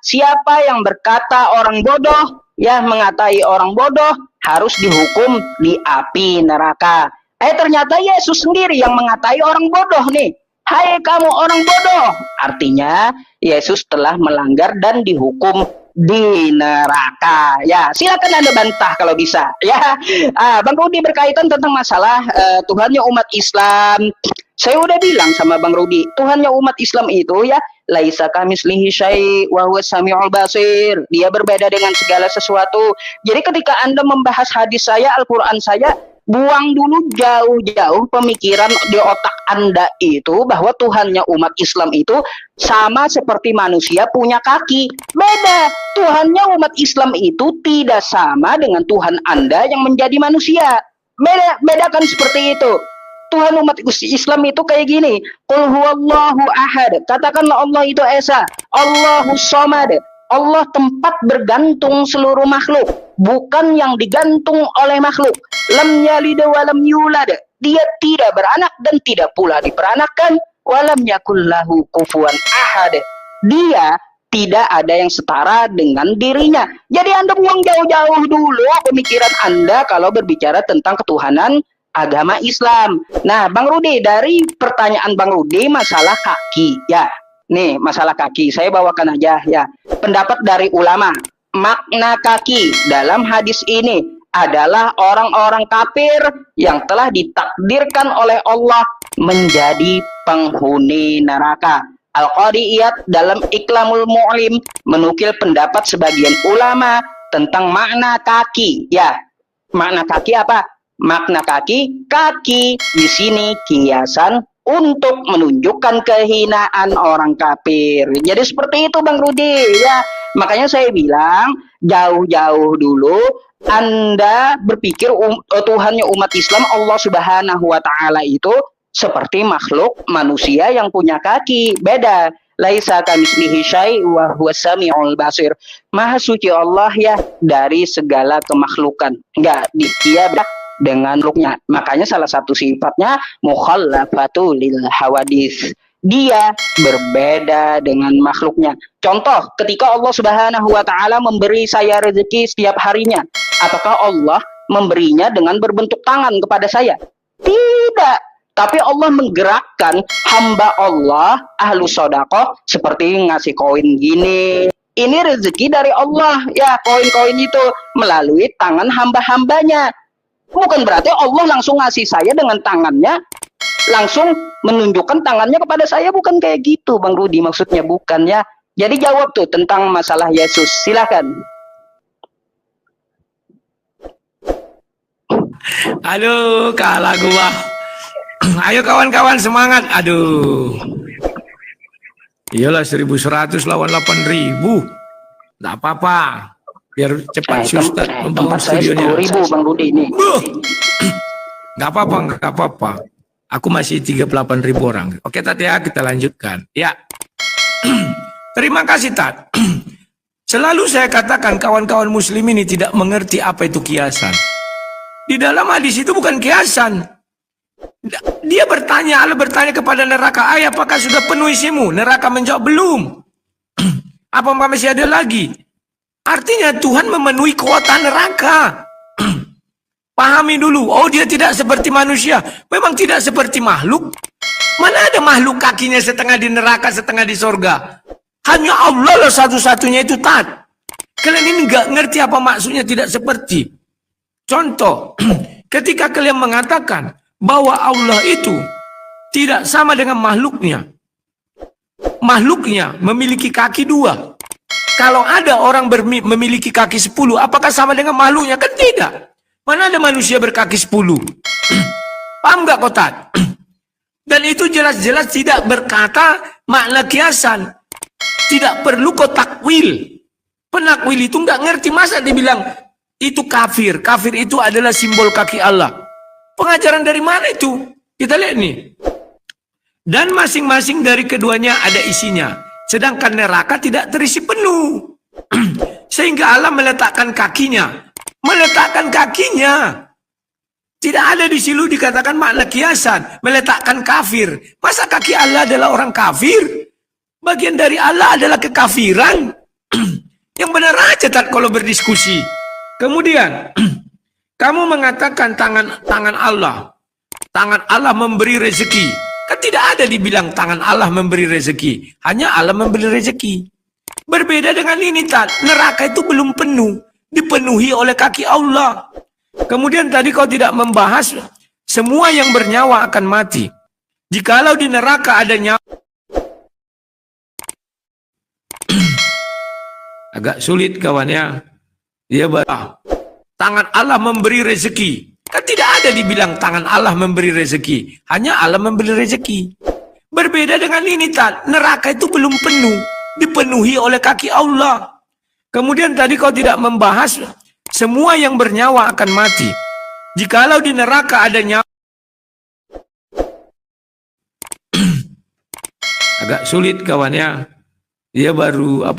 siapa yang berkata orang bodoh, ya mengatai orang bodoh, harus dihukum di api neraka. Ternyata Yesus sendiri yang mengatai orang bodoh nih. Hai kamu orang bodoh. Artinya Yesus telah melanggar dan dihukum di neraka. Ya, silakan Anda bantah kalau bisa. Ya, Bang Rudi berkaitan tentang masalah Tuhannya umat Islam. Saya udah bilang sama Bang Rudi, Tuhannya umat Islam itu ya laisa kamislihi syai' wa huwas samiul basir. Dia berbeda dengan segala sesuatu. Jadi ketika Anda membahas hadis saya, Al-Qur'an saya, buang dulu jauh-jauh pemikiran di otak Anda itu bahwa Tuhannya umat Islam itu sama seperti manusia punya kaki. Beda. Tuhannya umat Islam itu tidak sama dengan Tuhan Anda yang menjadi manusia. Bedakan seperti itu. Tuhan umat Islam itu kayak gini. Qul huwallahu ahad. Katakanlah Allah itu esa. Allahus samad. Allah tempat bergantung seluruh makhluk, bukan yang digantung oleh makhluk. Lam yalid wa lam yulad. Dia tidak beranak dan tidak pula diperanakkan. Wa lam yakul lahu kufuwan ahad. Dia tidak ada yang setara dengan dirinya. Jadi Anda buang jauh-jauh dulu pemikiran Anda kalau berbicara tentang ketuhanan agama Islam. Nah, Bang Rudi, dari pertanyaan Bang Rudi masalah kaki, ya. Nih, masalah kaki, saya bawakan aja ya. Pendapat dari ulama, makna kaki dalam hadis ini adalah orang-orang kafir yang telah ditakdirkan oleh Allah menjadi penghuni neraka. Al-Qadiyat dalam Iklamul Mu'lim menukil pendapat sebagian ulama tentang makna kaki. Ya, makna kaki apa? Makna kaki, kaki di sini kiasan untuk menunjukkan kehinaan orang kafir. Jadi seperti itu Bang Rudi ya. Makanya saya bilang jauh-jauh dulu Anda berpikir Tuhannya umat Islam Allah Subhanahu wa taala itu seperti makhluk manusia yang punya kaki. Beda. Laisa kamitslihi syai' wa huwas samiul basir. Maha suci Allah ya dari segala kemakhlukan. Enggak, dia dengan makhluknya. Makanya salah satu sifatnya mukhallafatu lil hawadits. Dia berbeda dengan makhluknya. Contoh, ketika Allah Subhanahu wa taala memberi saya rezeki setiap harinya, apakah Allah memberinya dengan berbentuk tangan kepada saya? Tidak. Tapi Allah menggerakkan hamba Allah ahlu sodaqoh seperti ngasih koin gini. Ini rezeki dari Allah ya, koin-koin itu melalui tangan hamba-hambanya. Bukan berarti Allah langsung ngasih saya dengan tangannya, langsung menunjukkan tangannya kepada saya, bukan kayak gitu Bang Rudi, maksudnya bukan ya. Jadi jawab tuh tentang masalah Yesus, silakan. Aduh, kalah gua. Ayo kawan-kawan semangat. Aduh. Iyalah 1100 lawan 8000. Enggak apa-apa. Biar cepat Ustaz membangun studionya. 10.000 Bang Rudi ini. Nggak apa-apa, nggak apa-apa. Aku masih 38.000 orang. Oke Tat ya, kita lanjutkan. Ya. Terima kasih Tat. Selalu saya katakan kawan-kawan muslim ini tidak mengerti apa itu kiasan. Di dalam hadis itu bukan kiasan. Dia bertanya, Allah bertanya kepada neraka, "Ai, apakah sudah penuh isimu?" Neraka menjawab, "Belum." Apa masih ada lagi? Artinya Tuhan memenuhi kuota neraka. Pahami dulu, oh dia tidak seperti manusia. Memang tidak seperti makhluk. Mana ada makhluk kakinya setengah di neraka, setengah di sorga. Hanya Allah lah satu-satunya itu Tat. Kalian ini nggak ngerti apa maksudnya tidak seperti. Contoh, ketika kalian mengatakan bahwa Allah itu tidak sama dengan makhluknya. Makhluknya memiliki kaki 2. Kalau ada orang memiliki kaki 10, apakah sama dengan makhluknya? Kan tidak. Mana ada manusia berkaki 10? Paham nggak Kotat? Dan itu jelas-jelas tidak berkata makna kiasan. Tidak perlu kau takwil. Penakwil itu nggak ngerti, masa dibilang itu kafir. Kafir itu adalah simbol kaki Allah. Pengajaran dari mana itu? Kita lihat nih. Dan masing-masing dari keduanya ada isinya. Sedangkan neraka tidak terisi penuh. Sehingga Allah meletakkan kakinya. Meletakkan kakinya. Tidak ada di situ dikatakan makna kiasan. Meletakkan kafir. Masa kaki Allah adalah orang kafir? Bagian dari Allah adalah kekafiran. Yang benar aja kalau berdiskusi. Kemudian, kamu mengatakan tangan Allah. Tangan Allah memberi rezeki. Kan tidak ada dibilang tangan Allah memberi rezeki. Hanya Allah memberi rezeki. Berbeda dengan ini, neraka itu belum penuh. Dipenuhi oleh kaki Allah. Kemudian tadi kau tidak membahas semua yang bernyawa akan mati. Jikalau di neraka ada nyawa. Agak sulit kawannya. Dia tangan Allah memberi rezeki. Kan tidak ada dibilang tangan Allah memberi rezeki. Hanya Allah memberi rezeki. Berbeda dengan ini, neraka itu belum penuh. Dipenuhi oleh kaki Allah. Kemudian tadi kau tidak membahas semua yang bernyawa akan mati. Jikalau di neraka ada nyawa. Agak sulit kawannya. Dia baru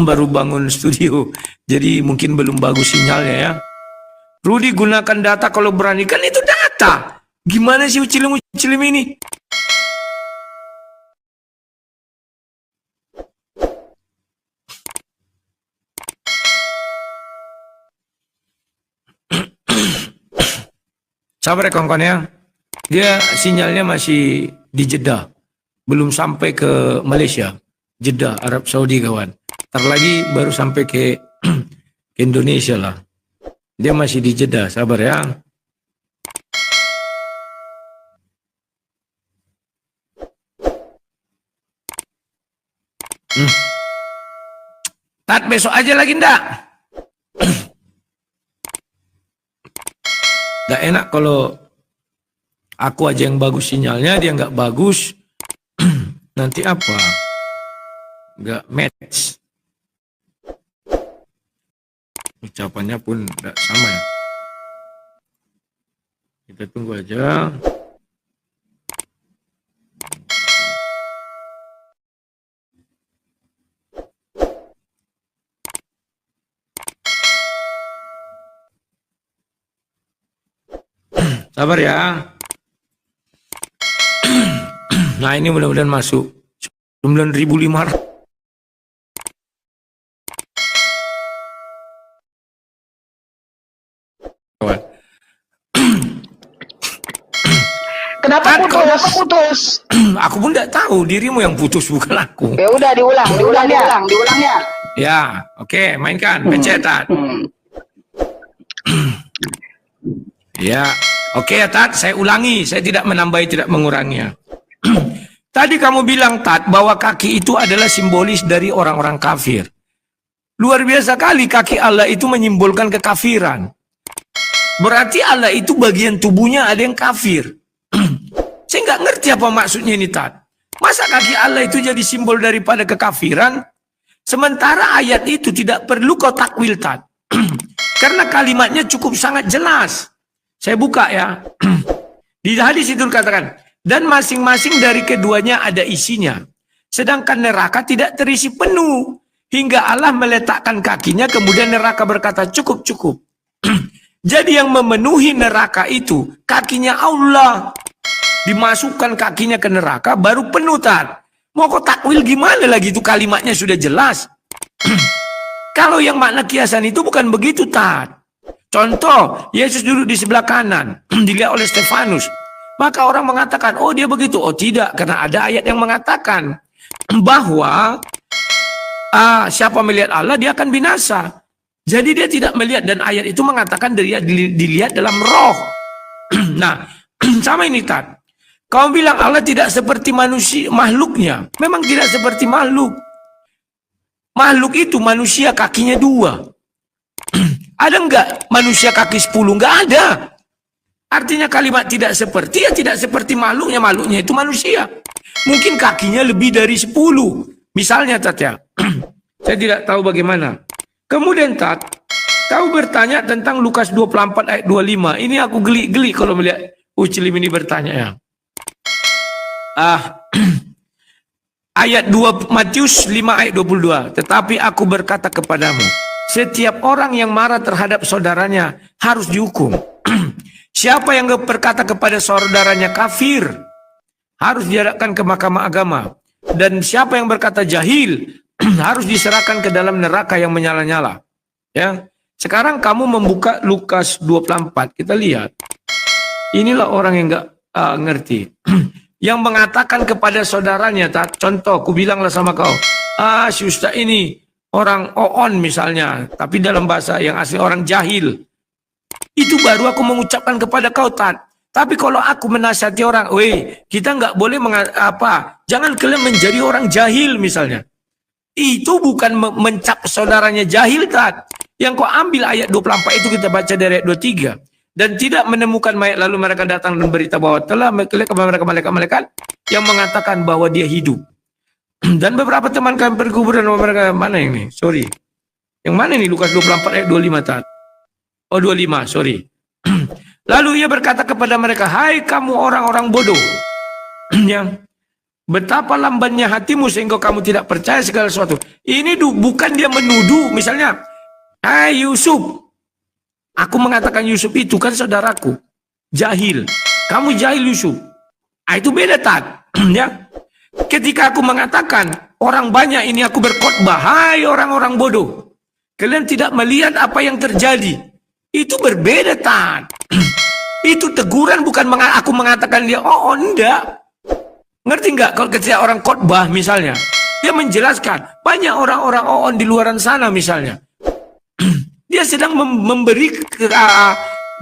baru bangun studio. Jadi mungkin belum bagus sinyalnya ya. Rudi gunakan data kalau berani, kan itu data. Gimana sih ucilim ini? Sabar ya kawan-kawan ya. Dia sinyalnya masih di Jeddah. Belum sampai ke Malaysia. Jeddah, Arab Saudi kawan. Ntar lagi baru sampai ke Indonesia lah. Dia masih di Jeddah, sabar ya. Tat, besok aja lagi ndak? Gak enak kalau aku aja yang bagus sinyalnya, dia nggak bagus. Nanti apa? Nggak match. Ucapannya pun tidak sama ya. Kita tunggu aja. Sabar ya. Nah ini mudah-mudahan masuk 9.500. Kenapa putus? Aku pun tidak tahu, dirimu yang putus bukan aku. Ya udah diulangnya. Ya, oke, mainkan, pencetan. Ya, oke ya Tat, saya ulangi, saya tidak menambahi, tidak menguranginya. Tadi kamu bilang Tat, bahwa kaki itu adalah simbolis dari orang-orang kafir. Luar biasa kali, kaki Allah itu menyimbolkan kekafiran. Berarti Allah itu bagian tubuhnya ada yang kafir. Saya nggak ngerti apa maksudnya ini Tat. Masa kaki Allah itu jadi simbol daripada kekafiran? Sementara ayat itu tidak perlu kau takwil Tat. Karena kalimatnya cukup sangat jelas. Saya buka ya. Di hadis itu dikatakan, dan masing-masing dari keduanya ada isinya. Sedangkan neraka tidak terisi penuh. Hingga Allah meletakkan kakinya, kemudian neraka berkata, cukup. Jadi yang memenuhi neraka itu, kakinya Allah. Dimasukkan kakinya ke neraka, baru penuh Tat. Mau kau takwil gimana lagi, itu kalimatnya sudah jelas. Kalau yang makna kiasan itu bukan begitu Tat. Contoh, Yesus duduk di sebelah kanan, dilihat oleh Stefanus. Maka orang mengatakan, oh dia begitu. Oh tidak, karena ada ayat yang mengatakan bahwa siapa melihat Allah, dia akan binasa. Jadi dia tidak melihat, dan ayat itu mengatakan dia dilihat dalam roh. Nah, sama ini Tat. Kau bilang Allah tidak seperti manusia, makhluknya. Memang tidak seperti makhluk. Makhluk itu manusia kakinya 2. Ada enggak manusia kaki 10? Enggak ada. Artinya kalimat tidak seperti, ya tidak seperti makhluknya. Makhluknya itu manusia. Mungkin kakinya lebih dari 10. Misalnya Tat ya. Saya tidak tahu bagaimana. Kemudian Tat, kau bertanya tentang Lukas 24 ayat 25. Ini aku geli-geli kalau melihat Ucilim ini bertanya ya. Ah, ayat 2 Matius 5 ayat 22. Tetapi aku berkata kepadamu, setiap orang yang marah terhadap saudaranya harus dihukum. Siapa yang berkata kepada saudaranya kafir harus diarahkan ke mahkamah agama. Dan siapa yang berkata jahil harus diserahkan ke dalam neraka yang menyala-nyala. Ya. Sekarang kamu membuka Lukas 24. Kita lihat. Inilah orang yang enggak ngerti. Yang mengatakan kepada saudaranya, contoh, ku bilanglah sama kau, si ustaz ini orang oon misalnya, tapi dalam bahasa yang asli orang jahil. Itu baru aku mengucapkan kepada kau, Tat. Tapi kalau aku menasihati orang, weh, kita nggak boleh jangan kalian menjadi orang jahil misalnya. Itu bukan mencap saudaranya jahil, Tat. Yang kau ambil ayat 24 itu kita baca dari ayat 23. Dan tidak menemukan mayat, lalu mereka datang dan berita bahwa telah melihat kepada mereka malaikat-malaikat yang mengatakan bahwa dia hidup. Dan beberapa teman kami pergi kuburan mereka, mana ini? Sorry. Yang mana ini Lukas 24 ayat 25, Tat? Oh 25, sorry. Lalu ia berkata kepada mereka, hai kamu orang-orang bodoh. Yang betapa lambannya hatimu sehingga kamu tidak percaya segala sesuatu. Ini bukan dia menuduh, misalnya, hai Yusuf. Aku mengatakan Yusuf itu kan saudaraku. Jahil. Kamu jahil Yusuf. Itu beda, Tat. Ya. Ketika aku mengatakan orang banyak ini aku berkhotbah, hai orang-orang bodoh. Kalian tidak melihat apa yang terjadi. Itu berbeda, Tat. Itu teguran, bukan aku mengatakan dia, enggak. Ngerti enggak? Kalau ketika orang khotbah misalnya, dia menjelaskan, banyak orang-orang di luaran sana misalnya. Dia sedang memberi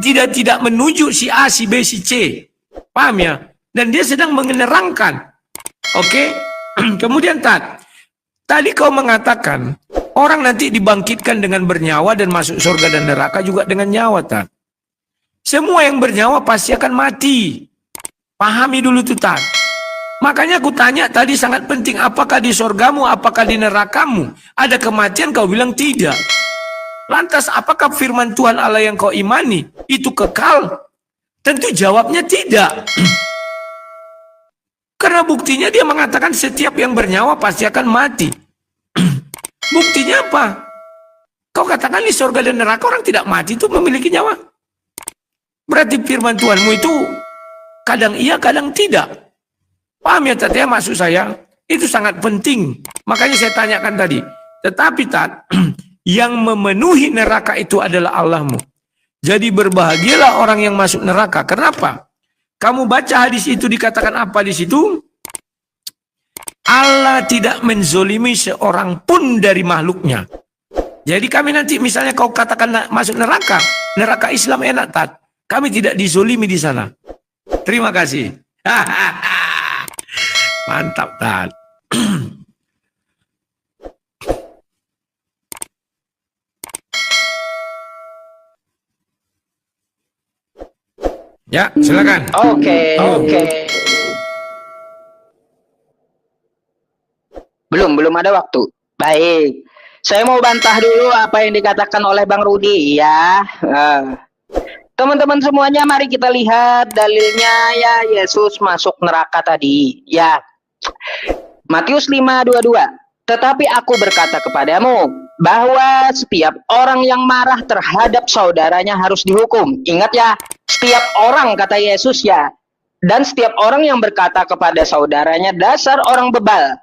tidak menuju si A, si B, si C. Paham ya? Dan dia sedang menerangkan. Oke? Kemudian tadi kau mengatakan orang nanti dibangkitkan dengan bernyawa dan masuk surga dan neraka juga dengan nyawa, Tat. Semua yang bernyawa pasti akan mati. Pahami dulu tuh, Tat. Makanya aku tanya tadi sangat penting, apakah di surgamu, apakah di nerakamu ada kematian? Kau bilang tidak. Lantas apakah firman Tuhan Allah yang kau imani itu kekal? Tentu jawabnya tidak. Karena buktinya dia mengatakan setiap yang bernyawa pasti akan mati. Buktinya apa? Kau katakan di surga dan neraka orang tidak mati itu memiliki nyawa. Berarti firman Tuhanmu itu kadang iya kadang tidak. Paham ya, Tat? Ya, maksud saya itu sangat penting. Makanya saya tanyakan tadi. Tetapi, Tat, yang memenuhi neraka itu adalah Allahmu. Jadi berbahagialah orang yang masuk neraka. Kenapa? Kamu baca hadis itu dikatakan apa di situ? Allah tidak menzolimi seorang pun dari makhluknya. Jadi kami nanti misalnya kau katakan masuk neraka, neraka Islam enak, Tat. Kami tidak dizolimi di sana. Terima kasih. Mantap, Tat. Ya, silakan. Oke. Belum ada waktu. Baik. Saya mau bantah dulu apa yang dikatakan oleh Bang Rudi ya. Teman-teman semuanya, mari kita lihat dalilnya ya, Yesus masuk neraka tadi. Ya. Matius 5:22. Tetapi aku berkata kepadamu bahwa setiap orang yang marah terhadap saudaranya harus dihukum. Ingat ya, setiap orang kata Yesus ya. Dan setiap orang yang berkata kepada saudaranya dasar orang bebal,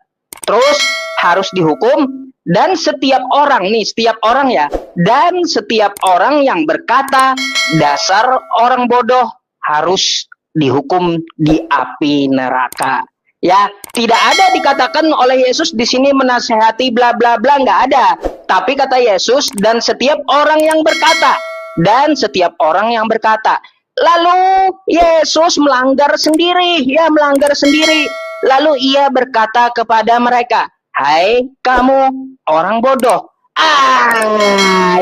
terus harus dihukum. Dan setiap orang nih, setiap orang ya. Dan setiap orang yang berkata dasar orang bodoh harus dihukum di api neraka. Ya, tidak ada dikatakan oleh Yesus di sini menasehati bla bla bla, nggak ada. Tapi kata Yesus, dan setiap orang yang berkata, dan setiap orang yang berkata. Lalu Yesus melanggar sendiri, ya melanggar sendiri. Lalu ia berkata kepada mereka, hai kamu orang bodoh.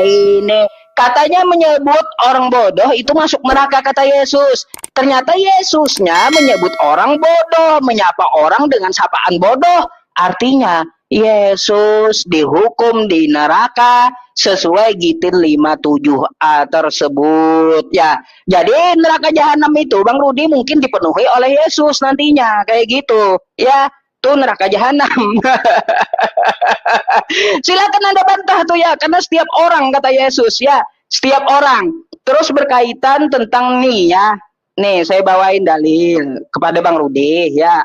Ini katanya menyebut orang bodoh itu masuk neraka kata Yesus. Ternyata Yesusnya menyebut orang bodoh, menyapa orang dengan sapaan bodoh. Artinya Yesus dihukum di neraka sesuai Gitin 57A tersebut ya. Jadi neraka jahanam itu Bang Rudi mungkin dipenuhi oleh Yesus nantinya kayak gitu ya. Tuh neraka jahanam. Silakan Anda bantah tuh ya, karena setiap orang kata Yesus ya, setiap orang. Terus berkaitan tentang nih ya. Nih, saya bawain dalil kepada Bang Rudi ya.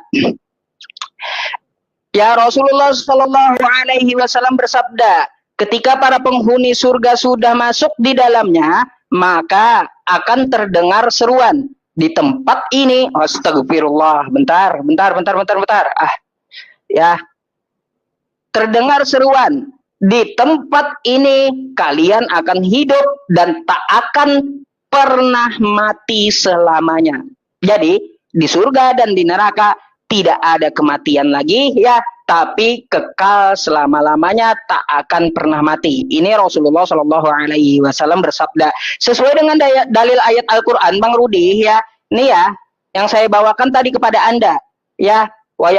Ya, Rasulullah Shallallahu alaihi wasallam bersabda, ketika para penghuni surga sudah masuk di dalamnya, maka akan terdengar seruan di tempat ini. Astagfirullah. Bentar. Ya, terdengar seruan, di tempat ini kalian akan hidup dan tak akan pernah mati selamanya. Jadi di surga dan di neraka tidak ada kematian lagi ya, tapi kekal selama-lamanya, tak akan pernah mati. Ini Rasulullah Shallallahu alaihi wasallam bersabda sesuai dengan dalil ayat Al-Qur'an Bang Rudi ya. Nih ya, yang saya bawakan tadi kepada Anda ya. Wa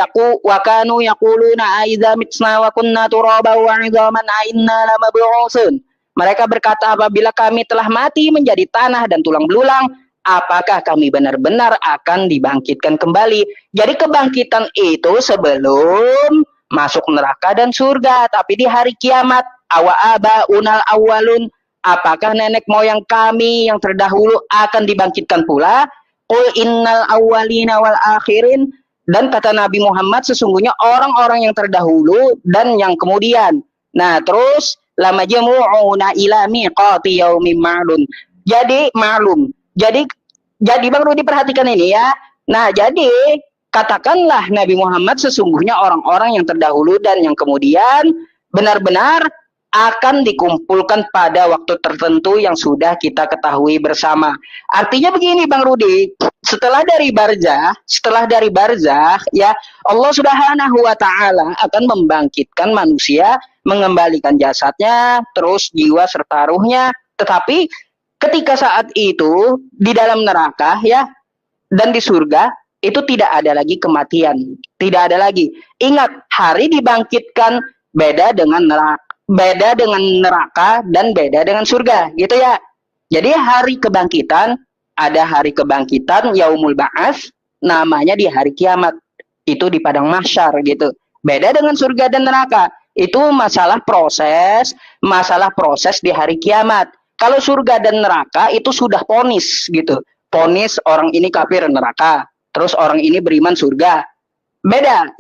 kanu yaquluna aidza mitna wa kunna turaba wa 'idzaman inna lamab'utsun. Mereka berkata, apabila kami telah mati menjadi tanah dan tulang belulang, apakah kami benar-benar akan dibangkitkan kembali? Jadi kebangkitan itu sebelum masuk neraka dan surga, tapi di hari kiamat. Awa aba unal awalun, apakah nenek moyang kami yang terdahulu akan dibangkitkan pula? Qul innal awwalina wal akhirin. Dan kata Nabi Muhammad, sesungguhnya orang-orang yang terdahulu dan yang kemudian. Nah, terus lama jamu'una ila miqati yaumin ma'lum. Jadi ma'lum. Jadi Bang Rudi perhatikan ini ya. Nah, jadi katakanlah Nabi Muhammad sesungguhnya orang-orang yang terdahulu dan yang kemudian benar-benar akan dikumpulkan pada waktu tertentu yang sudah kita ketahui bersama. Artinya begini Bang Rudi, setelah dari barzah ya, Allah Subhanahu wa taala akan membangkitkan manusia, mengembalikan jasadnya, terus jiwa serta ruhnya. Tetapi ketika saat itu di dalam neraka ya dan di surga itu tidak ada lagi kematian, tidak ada lagi. Ingat, hari dibangkitkan beda dengan neraka dan beda dengan surga, gitu ya. Jadi hari kebangkitan, ada hari kebangkitan Yaumul Ba'ats, namanya di hari kiamat. Itu di padang mahsyar gitu. Beda dengan surga dan neraka. Itu masalah proses di hari kiamat. Kalau surga dan neraka itu sudah ponis gitu. Ponis orang ini kafir neraka, terus orang ini beriman surga. Beda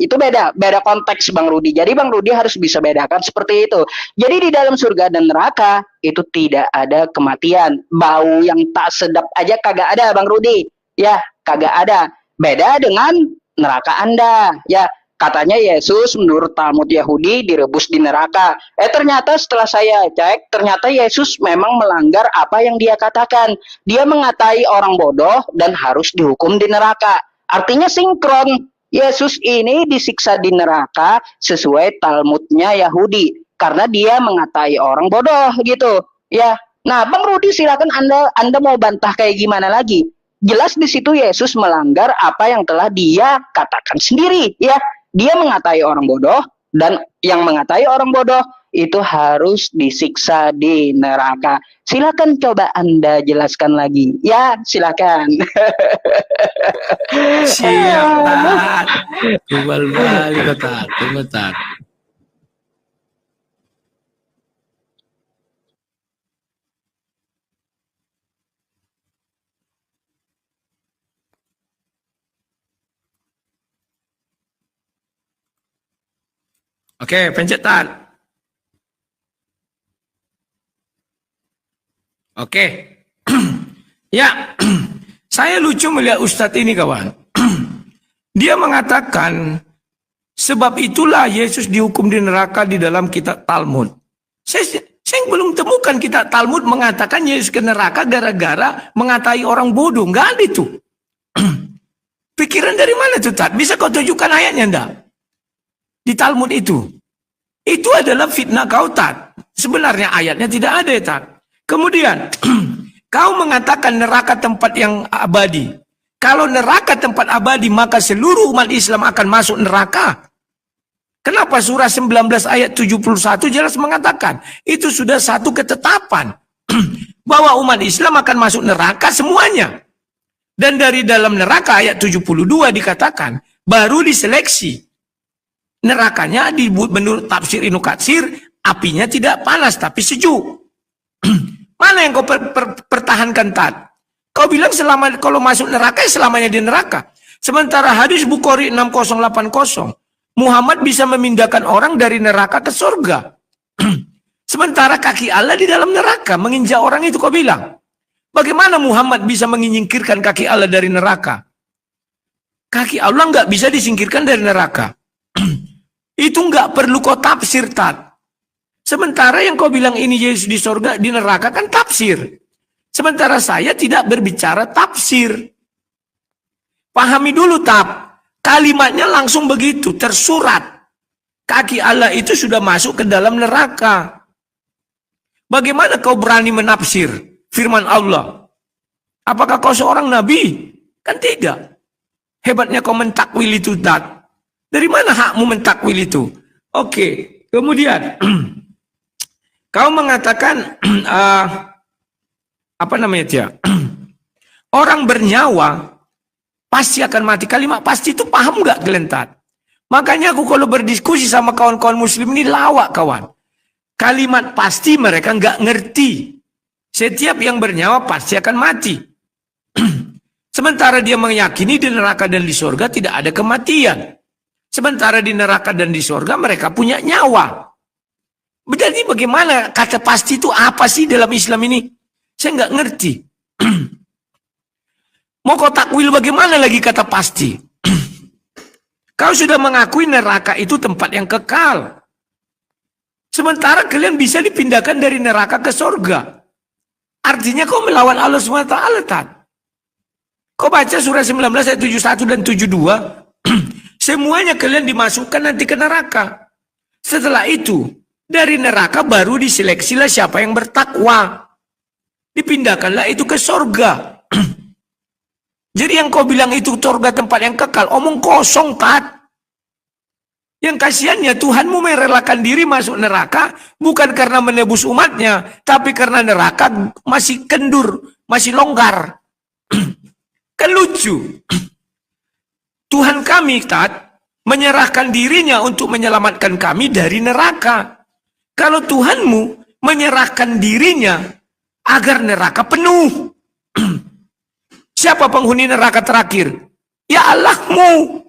konteks Bang Rudi. Jadi Bang Rudi harus bisa bedakan seperti itu. Jadi di dalam surga dan neraka itu tidak ada kematian. Bau yang tak sedap aja kagak ada Bang Rudi. Ya, kagak ada. Beda dengan neraka Anda. Ya, katanya Yesus menurut Talmud Yahudi direbus di neraka. Ternyata setelah saya cek, ternyata Yesus memang melanggar apa yang dia katakan. Dia mengatai orang bodoh dan harus dihukum di neraka. Artinya sinkron. Yesus ini disiksa di neraka sesuai Talmudnya Yahudi karena dia mengatai orang bodoh gitu ya. Nah Bang Rudi silakan Anda mau bantah kayak gimana lagi, jelas di situ Yesus melanggar apa yang telah dia katakan sendiri ya. Dia mengatai orang bodoh dan yang mengatai orang bodoh itu harus disiksa di neraka. Silakan coba Anda jelaskan lagi. Ya, silakan. Siap, Tat. Tubal balik, Tat. Tunggu, Tat. Oke, pencet Tat. Oke. Ya, saya lucu melihat Ustadz ini kawan. Dia mengatakan, sebab itulah Yesus dihukum di neraka di dalam kitab Talmud. Saya belum temukan kitab Talmud mengatakan Yesus ke neraka gara-gara mengatai orang bodoh. Enggak ada itu. Pikiran dari mana tuh, Tat? Bisa kau tunjukkan ayatnya enggak? Di Talmud itu. Itu adalah fitnah kau, Tat. Sebenarnya ayatnya tidak ada, Tat. Kemudian, kau mengatakan neraka tempat yang abadi. Kalau neraka tempat abadi, maka seluruh umat Islam akan masuk neraka. Kenapa surah 19 ayat 71 jelas mengatakan itu sudah satu ketetapan bahwa umat Islam akan masuk neraka semuanya. Dan dari dalam neraka ayat 72 dikatakan baru diseleksi. Nerakanya menurut tafsir Ibnu Katsir apinya tidak panas tapi sejuk. Mana yang kau pertahankan, Tat? Kau bilang kalau masuk neraka selamanya di neraka. Sementara hadis Bukhari 6080 Muhammad bisa memindahkan orang dari neraka ke surga. Sementara kaki Allah di dalam neraka menginjak orang itu, kau bilang. Bagaimana Muhammad bisa menyingkirkan kaki Allah dari neraka? Kaki Allah nggak bisa disingkirkan dari neraka. Itu nggak perlu kau tafsir, Tat. Sementara yang kau bilang ini Yesus di surga, di neraka kan tafsir. Sementara saya tidak berbicara tafsir. Pahami dulu, Tat. Kalimatnya langsung begitu, tersurat. Kaki Allah itu sudah masuk ke dalam neraka. Bagaimana kau berani menafsir firman Allah? Apakah kau seorang nabi? Kan tidak. Hebatnya kau mentakwil itu, Tat. Dari mana hakmu mentakwil itu? Oke, kemudian kau mengatakan apa namanya dia? Orang bernyawa pasti akan mati. Kalimat pasti itu paham nggak Gelentat? Makanya aku kalau berdiskusi sama kawan-kawan muslim ini lawak, kawan. Kalimat pasti mereka nggak ngerti. Setiap yang bernyawa pasti akan mati. Sementara dia meyakini di neraka dan di surga tidak ada kematian. Sementara di neraka dan di surga mereka punya nyawa. Jadi bagaimana kata pasti itu apa sih dalam Islam ini? Saya nggak ngerti. Mau kau takwil bagaimana lagi kata pasti? Kau sudah mengakui neraka itu tempat yang kekal. Sementara kalian bisa dipindahkan dari neraka ke surga. Artinya kau melawan Allah SWT, Tat. Kau baca surah 19 ayat 71 dan 72. Semuanya kalian dimasukkan nanti ke neraka. Setelah itu, dari neraka baru diseleksilah siapa yang bertakwa. Dipindahkanlah itu ke surga. Jadi yang kau bilang itu surga tempat yang kekal, omong kosong, Tat. Yang kasihannya Tuhanmu merelakan diri masuk neraka bukan karena menebus umatnya, tapi karena neraka masih kendur, masih longgar. Kan lucu. Tuhan kami, Tat, menyerahkan dirinya untuk menyelamatkan kami dari neraka. Kalau Tuhanmu menyerahkan dirinya agar neraka penuh. Siapa penghuni neraka terakhir? Ya Allahmu.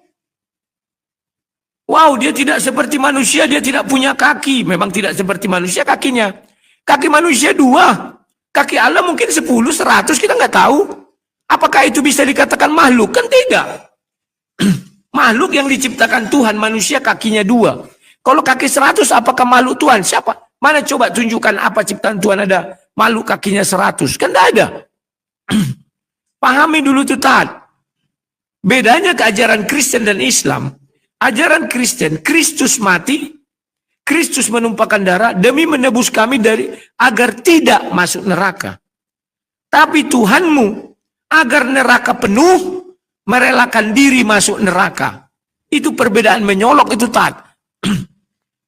Wow, dia tidak seperti manusia, dia tidak punya kaki. Memang tidak seperti manusia kakinya. Kaki manusia 2. Kaki Allah mungkin 10, 100, kita nggak tahu. Apakah itu bisa dikatakan makhluk? Kan tidak. Makhluk yang diciptakan Tuhan, manusia kakinya 2. Kalau kaki 100, apakah makhluk Tuhan? Siapa? Mana coba tunjukkan apa ciptaan Tuhan ada makhluk kakinya 100? Kan tidak ada. Pahami dulu tuh, Tat. Bedanya keajaran Kristen dan Islam. Ajaran Kristen, Kristus mati, Kristus menumpahkan darah demi menebus kami dari agar tidak masuk neraka. Tapi Tuhanmu agar neraka penuh, merelakan diri masuk neraka. Itu perbedaan menyolok itu, Tat.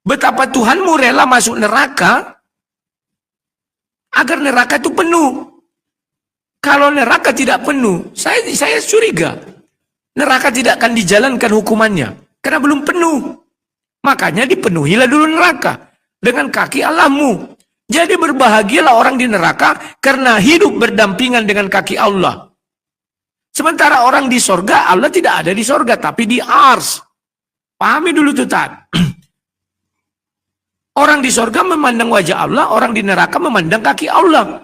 Betapa Tuhanmu rela masuk neraka agar neraka itu penuh. Kalau neraka tidak penuh, saya curiga neraka tidak akan dijalankan hukumannya karena belum penuh. Makanya dipenuhilah dulu neraka dengan kaki Allahmu. Jadi berbahagialah orang di neraka karena hidup berdampingan dengan kaki Allah. Sementara orang di sorga, Allah tidak ada di sorga tapi di ars. Pahami dulu tuh, Tat. Orang di sorga memandang wajah Allah, orang di neraka memandang kaki Allah.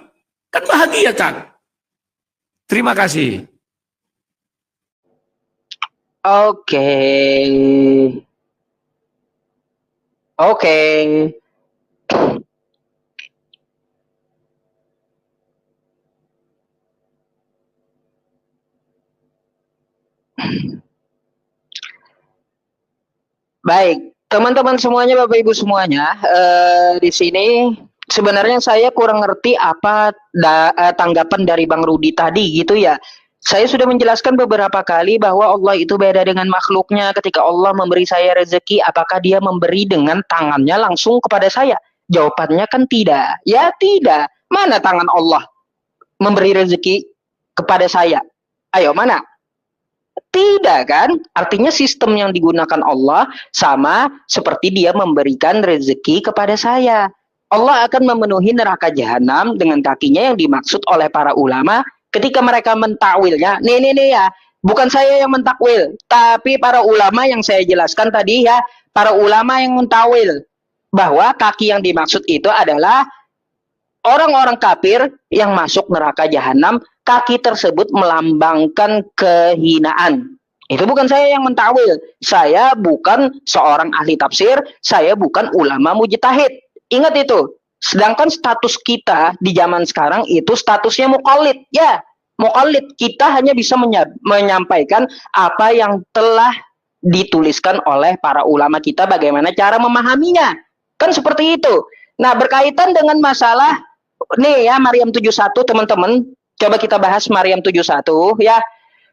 Kan bahagia, Tat. Terima kasih. Oke. Oke. Baik, teman-teman semuanya, Bapak Ibu semuanya, di sini sebenarnya saya kurang ngerti apa tanggapan dari Bang Rudi tadi gitu ya. Saya sudah menjelaskan beberapa kali bahwa Allah itu beda dengan makhluknya. Ketika Allah memberi saya rezeki, apakah dia memberi dengan tangannya langsung kepada saya? Jawabannya kan tidak. Ya tidak. Mana tangan Allah memberi rezeki kepada saya? Ayo, mana? Tidak kan? Artinya sistem yang digunakan Allah sama seperti dia memberikan rezeki kepada saya. Allah akan memenuhi neraka jahanam dengan kakinya yang dimaksud oleh para ulama ketika mereka mentakwilnya. Nih ya, bukan saya yang mentakwil, tapi para ulama yang saya jelaskan tadi ya, para ulama yang mentakwil bahwa kaki yang dimaksud itu adalah orang-orang kafir yang masuk neraka jahanam. Kaki tersebut melambangkan kehinaan. Itu bukan saya yang mentakwil. Saya bukan seorang ahli tafsir, saya bukan ulama mujtahid. Ingat itu. Sedangkan status kita di zaman sekarang itu statusnya muqallid. Ya, muqallid. Kita hanya bisa menyampaikan apa yang telah dituliskan oleh para ulama kita, bagaimana cara memahaminya. Kan seperti itu. Nah, berkaitan dengan masalah nih ya, Maryam 71 teman-teman. Coba kita bahas Maryam 71 ya.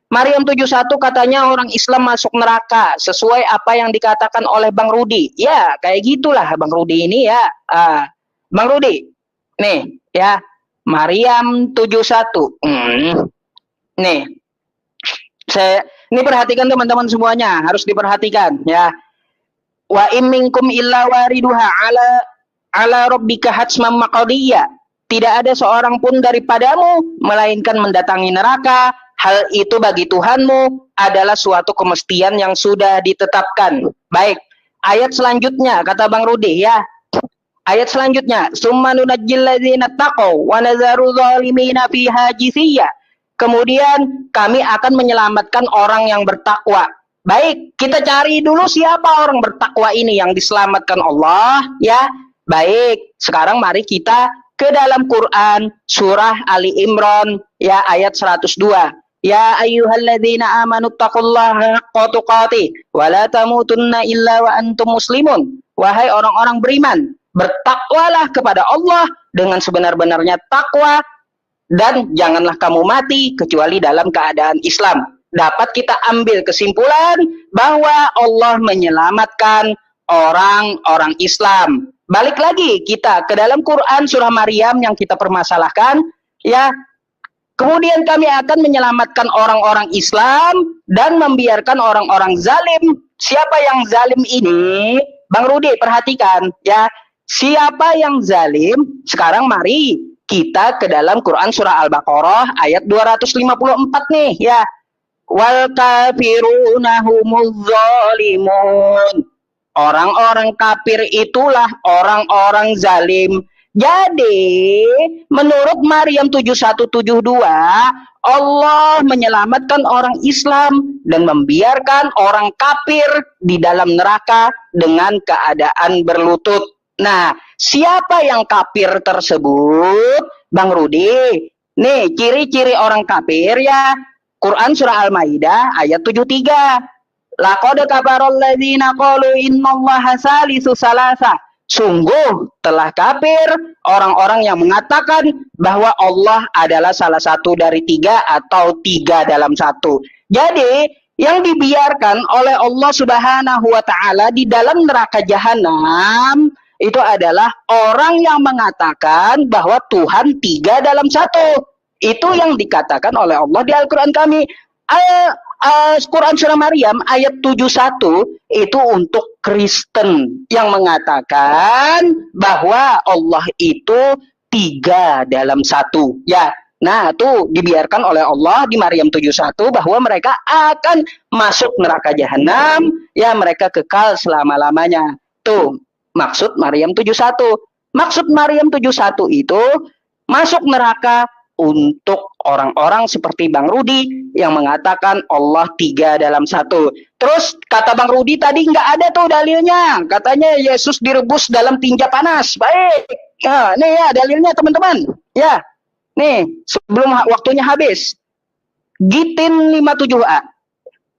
Maryam 71 katanya orang Islam masuk neraka sesuai apa yang dikatakan oleh Bang Rudi. Ya, kayak gitulah Bang Rudi ini ya. Bang Rudi. Nih, ya. Maryam 71. Nih. Ini perhatikan teman-teman semuanya, harus diperhatikan ya. Wa in minkum illa wariduha ala rabbika hatsman maqdiyya. Tidak ada seorang pun daripadamu melainkan mendatangi neraka. Hal itu bagi Tuhanmu adalah suatu kemestian yang sudah ditetapkan. Baik, ayat selanjutnya kata Bang Rudi ya. Ayat selanjutnya, summa nunajjil ladzina taqaw wa nadzaru zalimina fiha jithiya. Kemudian kami akan menyelamatkan orang yang bertakwa. Baik, kita cari dulu siapa orang bertakwa ini yang diselamatkan Allah ya. Baik, sekarang mari kita ke dalam Quran surah Ali Imran ya ayat 102. Ya ayyuhalladzina amanu taqullaha haqqa tuqatih wa la tamutunna illa wa antum muslimun. Wahai orang-orang beriman, bertakwalah kepada Allah dengan sebenar-benarnya takwa dan janganlah kamu mati kecuali dalam keadaan Islam. Dapat kita ambil kesimpulan bahwa Allah menyelamatkan orang-orang Islam. Balik lagi kita ke dalam Quran surah Maryam yang kita permasalahkan ya. Kemudian kami akan menyelamatkan orang-orang Islam dan membiarkan orang-orang zalim. Siapa yang zalim ini? Bang Rudi perhatikan ya. Siapa yang zalim? Sekarang mari kita ke dalam Quran surah Al-Baqarah ayat 254 nih ya. Wal kafiruna humuz zalimun. Orang-orang kafir itulah orang-orang zalim. Jadi, menurut Maryam 7172, Allah menyelamatkan orang Islam dan membiarkan orang kafir di dalam neraka dengan keadaan berlutut. Nah, siapa yang kafir tersebut? Bang Rudi, nih ciri-ciri orang kafir ya. Quran surah Al-Maidah ayat 73. Laqad kafarul ladzina qalu innallaha salisu salasa. Sungguh telah kafir orang-orang yang mengatakan bahwa Allah adalah salah satu dari tiga atau tiga dalam satu. Jadi yang dibiarkan oleh Allah Subhanahu wa taala di dalam neraka jahanam itu adalah orang yang mengatakan bahwa Tuhan tiga dalam satu. Itu yang dikatakan oleh Allah di Al-Quran kami. Quran surah Maryam ayat 71 itu untuk Kristen yang mengatakan bahwa Allah itu tiga dalam satu. Ya, nah itu dibiarkan oleh Allah di Maryam 71 bahwa mereka akan masuk neraka jahanam, ya mereka kekal selama-lamanya. Tuh maksud Maryam 71. Maksud Maryam 71 itu masuk neraka untuk orang-orang seperti Bang Rudi yang mengatakan Allah tiga dalam satu. Terus kata Bang Rudi tadi nggak ada tuh dalilnya. Katanya Yesus direbus dalam tinja panas. Baik. Nah, nih ya dalilnya teman-teman. Ya, nih sebelum waktunya habis. Gitin 57A.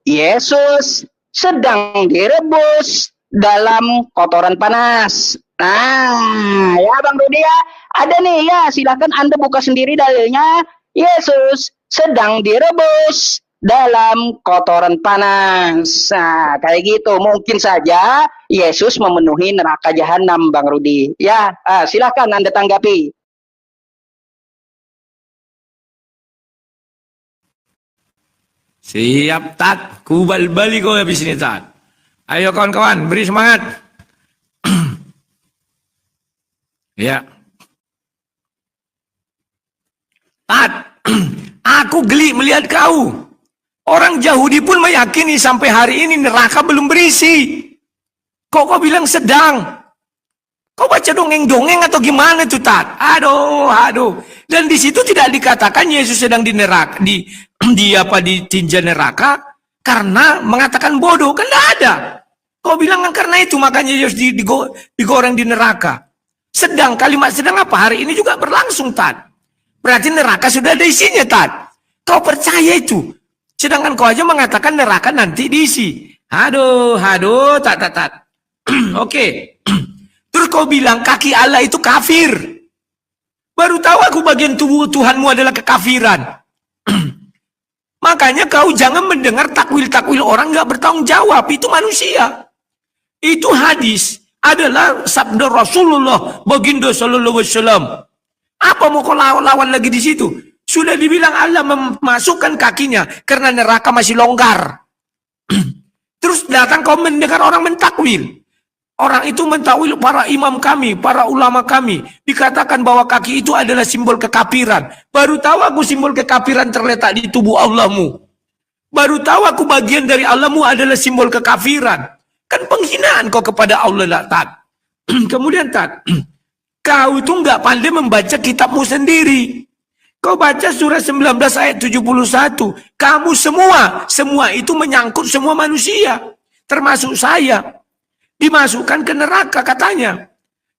Yesus sedang direbus dalam kotoran panas. Nah, ya Bang Rudi ya, ada nih ya, silakan Anda buka sendiri dalilnya. Yesus sedang direbus dalam kotoran panas. Nah, kayak gitu. Mungkin saja Yesus memenuhi neraka jahanam, Bang Rudi. Ya, silahkan Anda tanggapi. Siap, Tat. Kubal balik kau habis ini, Tat. Ayo kawan-kawan, beri semangat. Ya. Tat, aku geli melihat kau. Orang Yahudi pun meyakini sampai hari ini neraka belum berisi. Kok kau bilang sedang? Kau baca dongeng-dongeng atau gimana tuh, Tat? Aduh. Dan di situ tidak dikatakan Yesus sedang di neraka, ditinja neraka karena mengatakan bodoh, kan tidak ada. Kau bilang kan karena itu makanya Yesus digoreng di neraka. Sedang, kalimat sedang apa? Hari ini juga berlangsung, Tat. Berarti neraka sudah ada isinya, Tat. Kau percaya itu? Sedangkan kau aja mengatakan neraka nanti diisi. Aduh, Tat. Oke. Terus kau bilang kaki Allah itu kafir. Baru tahu aku bagian tubuh Tuhanmu adalah kekafiran. Makanya kau jangan mendengar takwil-takwil orang nggak bertanggung jawab. Itu manusia. Itu hadis adalah sabda Rasulullah baginda sallallahu alaihi wasallam. Apa mau kau lawan lagi di situ? Sudah dibilang Allah memasukkan kakinya karena neraka masih longgar. Terus datang kau mendengar orang mentakwil. Orang itu mentakwil para imam kami, para ulama kami. Dikatakan bahwa kaki itu adalah simbol kekafiran. Baru tahu aku simbol kekafiran terletak di tubuh Allahmu. Baru tahu aku bagian dari Allahmu adalah simbol kekafiran. Kan penghinaan kau kepada Allah lah, Tat. Kemudian, Tat, kau itu nggak pandai membaca kitabmu sendiri. Kau baca surah 19 ayat 71. Kamu semua itu menyangkut semua manusia. Termasuk saya. Dimasukkan ke neraka katanya.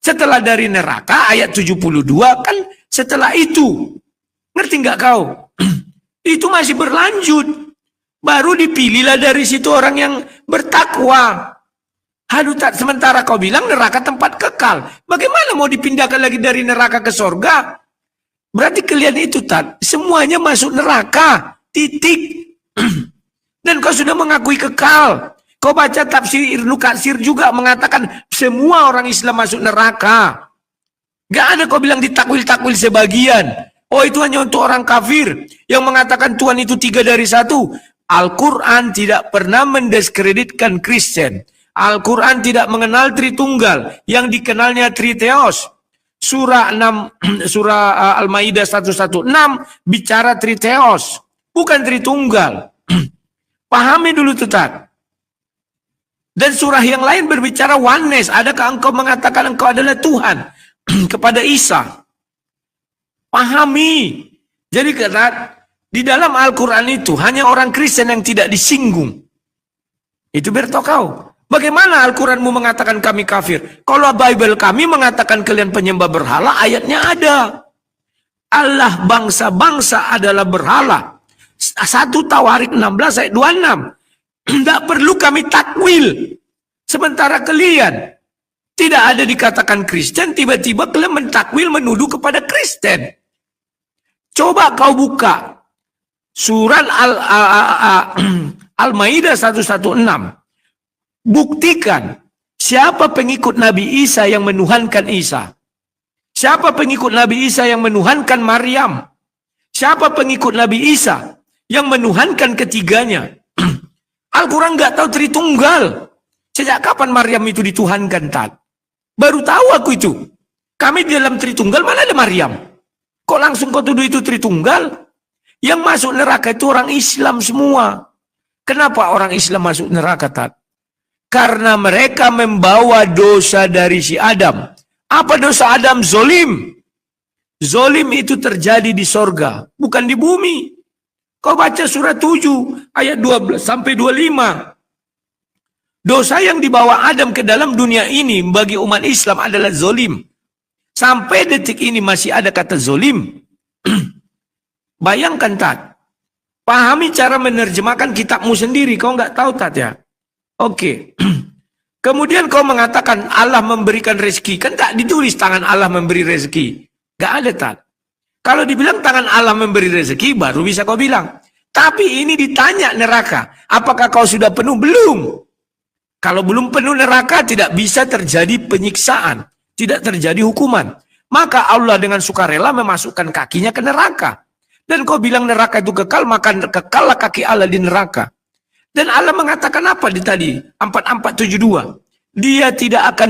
Setelah dari neraka ayat 72 kan setelah itu. Ngerti nggak kau? Itu masih berlanjut. Baru dipilihlah dari situ orang yang bertakwa. Aduh, Tat, sementara kau bilang neraka tempat kekal. Bagaimana mau dipindahkan lagi dari neraka ke sorga? Berarti kalian itu, Tat, semuanya masuk neraka. Titik. Dan kau sudah mengakui kekal. Kau baca tafsir Ibnu Katsir juga mengatakan semua orang Islam masuk neraka. Gak ada kau bilang ditakwil-takwil sebagian. Oh, itu hanya untuk orang kafir yang mengatakan Tuhan itu 3 dari 1. Al-Quran tidak pernah mendiskreditkan Kristen. Al-Quran tidak mengenal Tritunggal. Yang dikenalnya Triteos. Surah 6, surah Al-Maidah 116 bicara Triteos. Bukan Tritunggal. Pahami dulu, Tat. Dan surah yang lain berbicara oneness. Adakah engkau mengatakan engkau adalah Tuhan kepada Isa? Pahami. Jadi kata di dalam Al-Quran itu hanya orang Kristen yang tidak disinggung. Itu bertau kau. Bagaimana Al-Quranmu mengatakan kami kafir? Kalau Bible kami mengatakan kalian penyembah berhala, ayatnya ada. Allah bangsa-bangsa adalah berhala. 1 Tawarik 16 ayat 26. Tidak perlu kami takwil. Sementara kalian tidak ada dikatakan Kristen, tiba-tiba kalian mentakwil menuduh kepada Kristen. Coba kau buka surat Al-Maidah 116. Buktikan siapa pengikut Nabi Isa yang menuhankan Isa. Siapa pengikut Nabi Isa yang menuhankan Maryam. Siapa pengikut Nabi Isa yang menuhankan ketiganya. Al-Quran nggak tahu Tritunggal. Sejak kapan Maryam itu dituhankan, Tat? Baru tahu aku itu. Kami di dalam Tritunggal, mana ada Maryam? Kok langsung kau tuduh itu Tritunggal? Yang masuk neraka itu orang Islam semua. Kenapa orang Islam masuk neraka, Tat? Karena mereka membawa dosa dari si Adam. Apa dosa Adam? Zolim. Zolim itu terjadi di sorga, bukan di bumi. Kau baca surat 7 ayat 12 sampai 25. Dosa yang dibawa Adam ke dalam dunia ini bagi umat Islam adalah zolim. Sampai detik ini masih ada kata zolim. Bayangkan, Tat. Pahami cara menerjemahkan kitabmu sendiri. Kau nggak tahu, Tat, ya? Oke. Kemudian kau mengatakan Allah memberikan rezeki. Kan tak ditulis tangan Allah memberi rezeki. Nggak ada, Tat. Kalau dibilang tangan Allah memberi rezeki, baru bisa kau bilang. Tapi ini ditanya neraka, apakah kau sudah penuh? Belum. Kalau belum penuh neraka, tidak bisa terjadi penyiksaan, tidak terjadi hukuman. Maka Allah dengan sukarela memasukkan kakinya ke neraka. Dan kau bilang neraka itu kekal, maka kekallah kaki Allah di neraka. Dan Allah mengatakan apa di tadi? 4472. Dia tidak akan